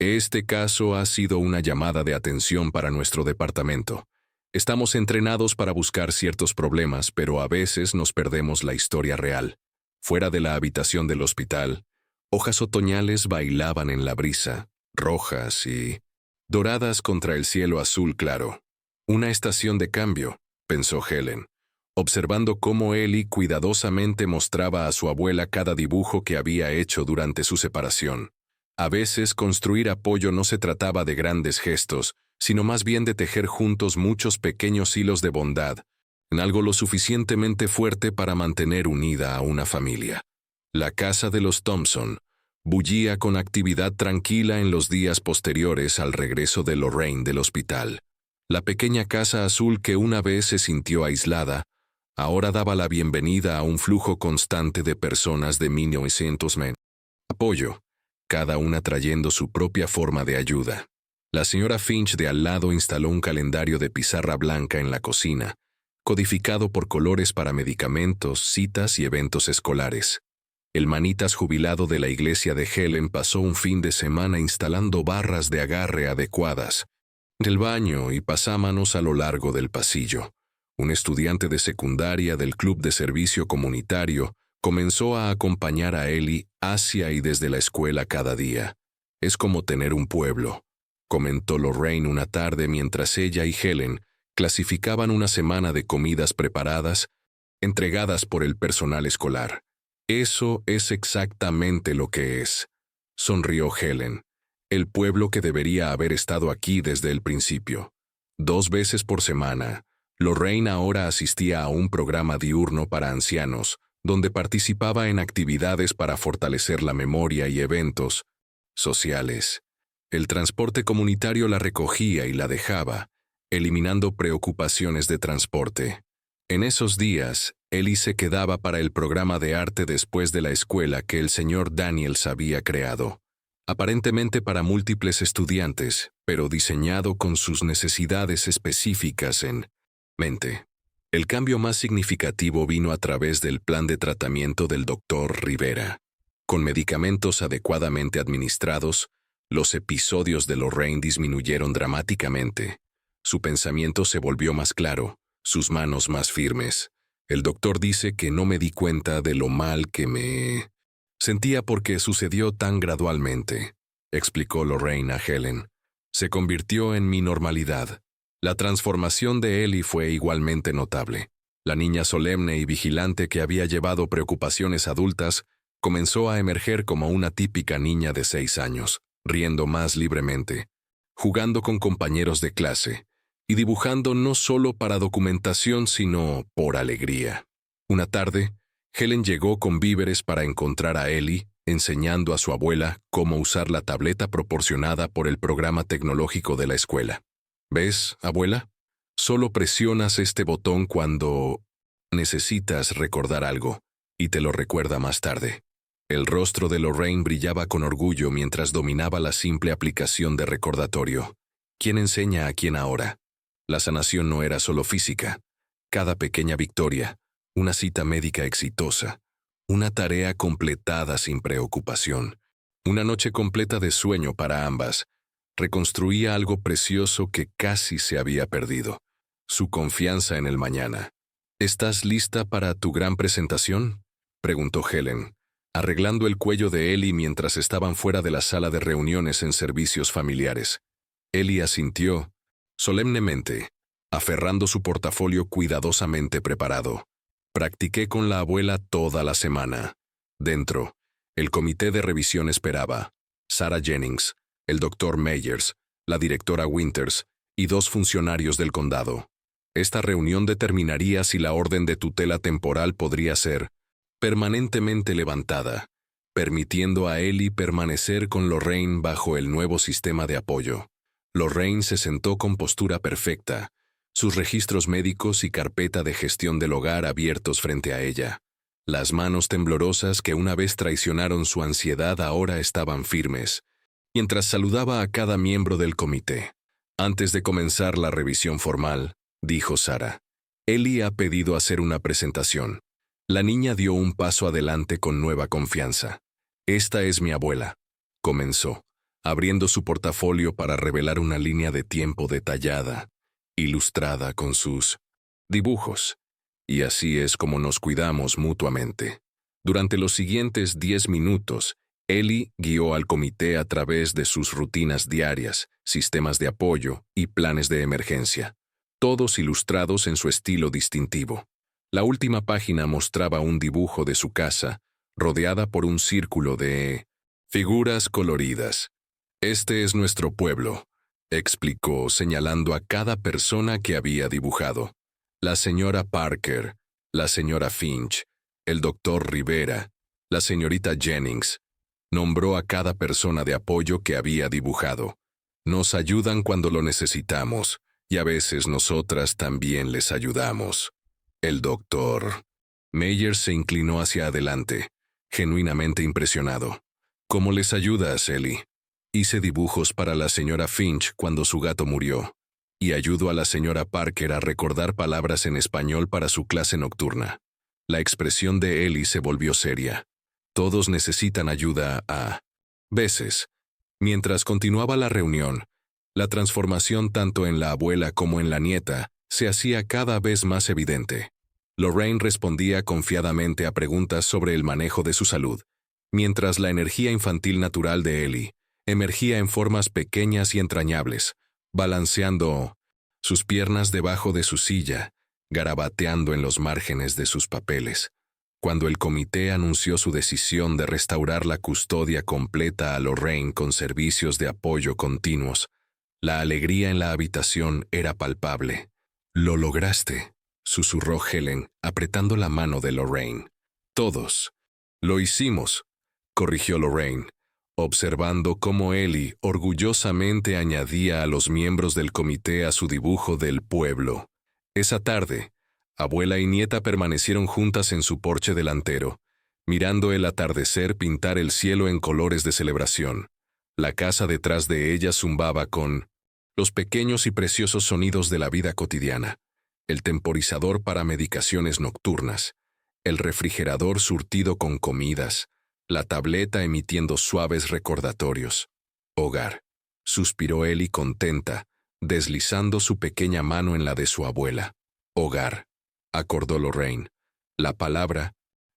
Este caso ha sido una llamada de atención para nuestro departamento. Estamos entrenados para buscar ciertos problemas, pero a veces nos perdemos la historia real. Fuera de la habitación del hospital, hojas otoñales bailaban en la brisa, rojas y doradas contra el cielo azul claro. Una estación de cambio, pensó Helen, observando cómo Ellie cuidadosamente mostraba a su abuela cada dibujo que había hecho durante su separación. A veces construir apoyo no se trataba de grandes gestos, sino más bien de tejer juntos muchos pequeños hilos de bondad, en algo lo suficientemente fuerte para mantener unida a una familia. La casa de los Thompson bullía con actividad tranquila en los días posteriores al regreso de Lorraine del hospital. La pequeña casa azul que una vez se sintió aislada, ahora daba la bienvenida a un flujo constante de personas de 1900 men. Apoyo, cada una trayendo su propia forma de ayuda. La señora Finch de al lado instaló un calendario de pizarra blanca en la cocina, codificado por colores para medicamentos, citas y eventos escolares. El manitas jubilado de la iglesia de Helen pasó un fin de semana instalando barras de agarre adecuadas del baño y pasámanos a lo largo del pasillo. Un estudiante de secundaria del club de servicio comunitario comenzó a acompañar a Ellie hacia y desde la escuela cada día. Es como tener un pueblo, comentó Lorraine una tarde mientras ella y Helen clasificaban una semana de comidas preparadas, entregadas por el personal escolar. Eso es exactamente lo que es, sonrió Helen. El pueblo que debería haber estado aquí desde el principio. 2 veces por semana, Lorraine ahora asistía a un programa diurno para ancianos, donde participaba en actividades para fortalecer la memoria y eventos sociales. El transporte comunitario la recogía y la dejaba, eliminando preocupaciones de transporte. En esos días, Ellie se quedaba para el programa de arte después de la escuela que el señor Daniels había creado, aparentemente para múltiples estudiantes, pero diseñado con sus necesidades específicas en mente. El cambio más significativo vino a través del plan de tratamiento del Dr. Rivera. Con medicamentos adecuadamente administrados, los episodios de Lorraine disminuyeron dramáticamente. Su pensamiento se volvió más claro, sus manos más firmes. El doctor dice que no me di cuenta de lo mal que me sentía porque sucedió tan gradualmente, explicó Lorraine a Helen. Se convirtió en mi normalidad. La transformación de Ellie fue igualmente notable. La niña solemne y vigilante que había llevado preocupaciones adultas comenzó a emerger como una típica niña de 6 años, riendo más libremente, jugando con compañeros de clase y dibujando no solo para documentación sino por alegría. Una tarde, Helen llegó con víveres para encontrar a Ellie, enseñando a su abuela cómo usar la tableta proporcionada por el programa tecnológico de la escuela. ¿Ves, abuela? Solo presionas este botón cuando necesitas recordar algo, y te lo recuerda más tarde. El rostro de Lorraine brillaba con orgullo mientras dominaba la simple aplicación de recordatorio. ¿Quién enseña a quién ahora? La sanación no era solo física. Cada pequeña victoria, una cita médica exitosa, una tarea completada sin preocupación, una noche completa de sueño para ambas, reconstruía algo precioso que casi se había perdido, su confianza en el mañana. ¿Estás lista para tu gran presentación?, preguntó Helen, arreglando el cuello de Ellie mientras estaban fuera de la sala de reuniones en servicios familiares. Ellie asintió, solemnemente, aferrando su portafolio cuidadosamente preparado. Practiqué con la abuela toda la semana. Dentro, el comité de revisión esperaba. Sarah Jennings, el Dr. Meyers, la directora Winters y 2 funcionarios del condado. Esta reunión determinaría si la orden de tutela temporal podría ser permanentemente levantada, permitiendo a Ellie permanecer con Lorraine bajo el nuevo sistema de apoyo. Lorraine se sentó con postura perfecta, sus registros médicos y carpeta de gestión del hogar abiertos frente a ella. Las manos temblorosas que una vez traicionaron su ansiedad ahora estaban firmes, mientras saludaba a cada miembro del comité. Antes de comenzar la revisión formal, dijo Sarah, Ellie ha pedido hacer una presentación. La niña dio un paso adelante con nueva confianza. Esta es mi abuela, comenzó, abriendo su portafolio para revelar una línea de tiempo detallada, ilustrada con sus dibujos. Y así es como nos cuidamos mutuamente. Durante los siguientes 10 minutos, Ellie guió al comité a través de sus rutinas diarias, sistemas de apoyo y planes de emergencia, todos ilustrados en su estilo distintivo. La última página mostraba un dibujo de su casa, rodeada por un círculo de figuras coloridas. «Este es nuestro pueblo», explicó señalando a cada persona que había dibujado. La señora Parker, la señora Finch, el doctor Rivera, la señorita Jennings. Nombró a cada persona de apoyo que había dibujado. Nos ayudan cuando lo necesitamos, y a veces nosotras también les ayudamos. El doctor Meyer se inclinó hacia adelante, genuinamente impresionado. «¿Cómo les ayudas, Ellie?» «Hice dibujos para la señora Finch cuando su gato murió, y ayudo a la señora Parker a recordar palabras en español para su clase nocturna». La expresión de Ellie se volvió seria. Todos necesitan ayuda a veces. Mientras continuaba la reunión, la transformación tanto en la abuela como en la nieta se hacía cada vez más evidente. Lorraine respondía confiadamente a preguntas sobre el manejo de su salud, mientras la energía infantil natural de Ellie emergía en formas pequeñas y entrañables, balanceando sus piernas debajo de su silla, garabateando en los márgenes de sus papeles. Cuando el comité anunció su decisión de restaurar la custodia completa a Lorraine con servicios de apoyo continuos, la alegría en la habitación era palpable. «Lo lograste», susurró Helen, apretando la mano de Lorraine. «Todos». «Lo hicimos», corrigió Lorraine, observando cómo Ellie orgullosamente añadía a los miembros del comité a su dibujo del pueblo. Esa tarde, abuela y nieta permanecieron juntas en su porche delantero, mirando el atardecer pintar el cielo en colores de celebración. La casa detrás de ellas zumbaba con los pequeños y preciosos sonidos de la vida cotidiana, el temporizador para medicaciones nocturnas, el refrigerador surtido con comidas, la tableta emitiendo suaves recordatorios. «Hogar», suspiró Ellie contenta, deslizando su pequeña mano en la de su abuela. «Hogar», acordó Lorraine, la palabra,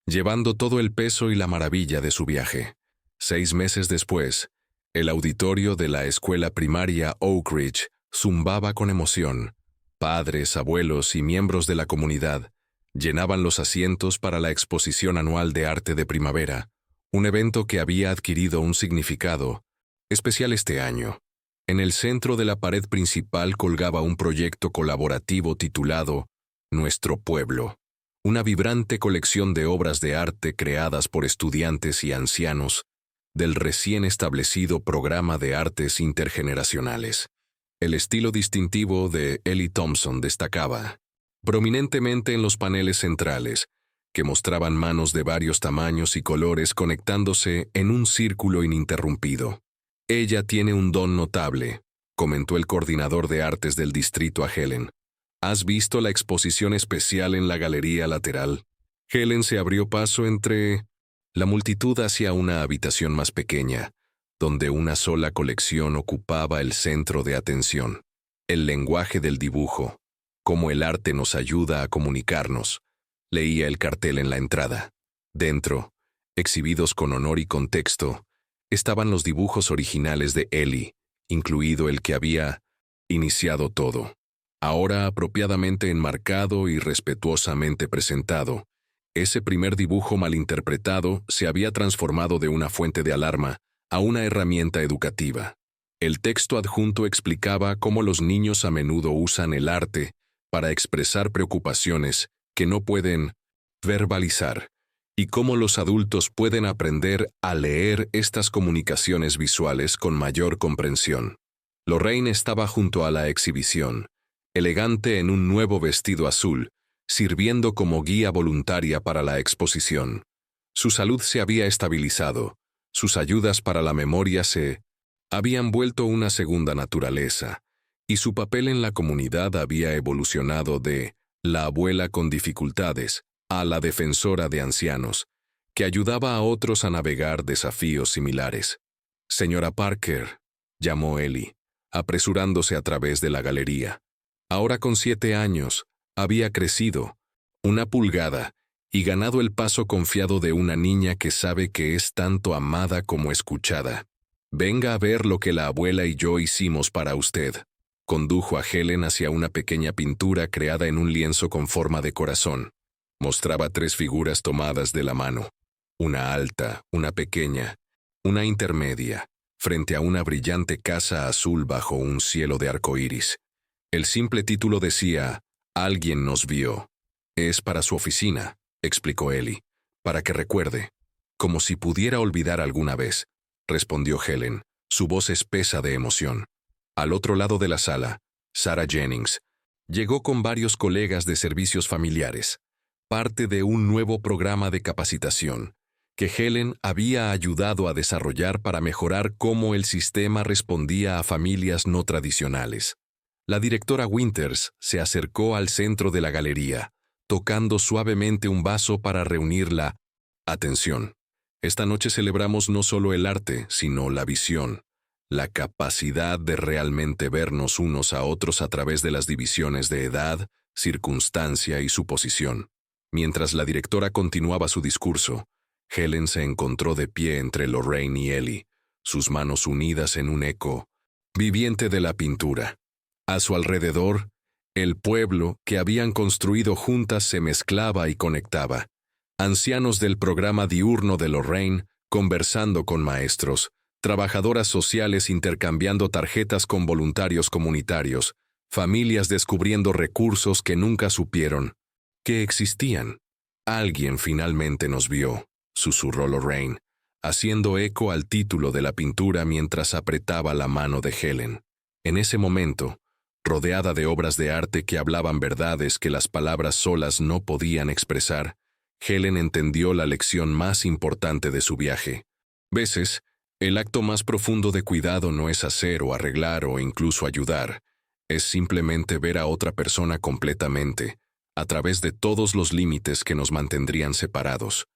llevando todo el peso y la maravilla de su viaje. 6 meses después, el auditorio de la escuela primaria Oak Ridge zumbaba con emoción. Padres, abuelos y miembros de la comunidad llenaban los asientos para la exposición anual de arte de primavera, un evento que había adquirido un significado especial este año. En el centro de la pared principal colgaba un proyecto colaborativo titulado Nuestro Pueblo, una vibrante colección de obras de arte creadas por estudiantes y ancianos del recién establecido programa de artes intergeneracionales. El estilo distintivo de Ellie Thompson destacaba prominentemente en los paneles centrales, que mostraban manos de varios tamaños y colores conectándose en un círculo ininterrumpido. «Ella tiene un don notable», comentó el coordinador de artes del distrito a Helen. «¿Has visto la exposición especial en la galería lateral?» Helen se abrió paso entre la multitud hacia una habitación más pequeña, donde una sola colección ocupaba el centro de atención. «El lenguaje del dibujo, cómo el arte nos ayuda a comunicarnos», leía el cartel en la entrada. Dentro, exhibidos con honor y contexto, estaban los dibujos originales de Ellie, incluido el que había iniciado todo. Ahora apropiadamente enmarcado y respetuosamente presentado, ese primer dibujo malinterpretado se había transformado de una fuente de alarma a una herramienta educativa. El texto adjunto explicaba cómo los niños a menudo usan el arte para expresar preocupaciones que no pueden verbalizar, y cómo los adultos pueden aprender a leer estas comunicaciones visuales con mayor comprensión. Lorraine estaba junto a la exhibición, elegante en un nuevo vestido azul, sirviendo como guía voluntaria para la exposición. Su salud se había estabilizado, sus ayudas para la memoria se habían vuelto una segunda naturaleza, y su papel en la comunidad había evolucionado de la abuela con dificultades a la defensora de ancianos, que ayudaba a otros a navegar desafíos similares. Señora Parker, llamó Ellie, apresurándose a través de la galería. Ahora con 7 años, había crecido 1 pulgada y ganado el paso confiado de una niña que sabe que es tanto amada como escuchada. Venga a ver lo que la abuela y yo hicimos para usted. Condujo a Helen hacia una pequeña pintura creada en un lienzo con forma de corazón. Mostraba 3 figuras tomadas de la mano. Una alta, una pequeña, una intermedia, frente a una brillante casa azul bajo un cielo de arco iris. El simple título decía, «Alguien nos vio». «Es para su oficina», explicó Ellie, «para que recuerde». «Como si pudiera olvidar alguna vez», respondió Helen, su voz espesa de emoción. Al otro lado de la sala, Sarah Jennings llegó con varios colegas de servicios familiares, parte de un nuevo programa de capacitación que Helen había ayudado a desarrollar para mejorar cómo el sistema respondía a familias no tradicionales. La directora Winters se acercó al centro de la galería, tocando suavemente un vaso para reunir la atención. Esta noche celebramos no solo el arte, sino la visión, la capacidad de realmente vernos unos a otros a través de las divisiones de edad, circunstancia y suposición. Mientras la directora continuaba su discurso, Helen se encontró de pie entre Lorraine y Ellie, sus manos unidas en un eco viviente de la pintura. A su alrededor, el pueblo que habían construido juntas se mezclaba y conectaba. Ancianos del programa diurno de Lorraine conversando con maestros, trabajadoras sociales intercambiando tarjetas con voluntarios comunitarios, familias descubriendo recursos que nunca supieron que existían. «Alguien finalmente nos vio», susurró Lorraine, haciendo eco al título de la pintura mientras apretaba la mano de Helen. En ese momento, rodeada de obras de arte que hablaban verdades que las palabras solas no podían expresar, Helen entendió la lección más importante de su viaje. Veces, el acto más profundo de cuidado no es hacer o arreglar o incluso ayudar, es simplemente ver a otra persona completamente, a través de todos los límites que nos mantendrían separados.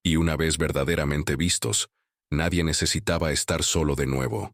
Y una vez verdaderamente vistos, nadie necesitaba estar solo de nuevo.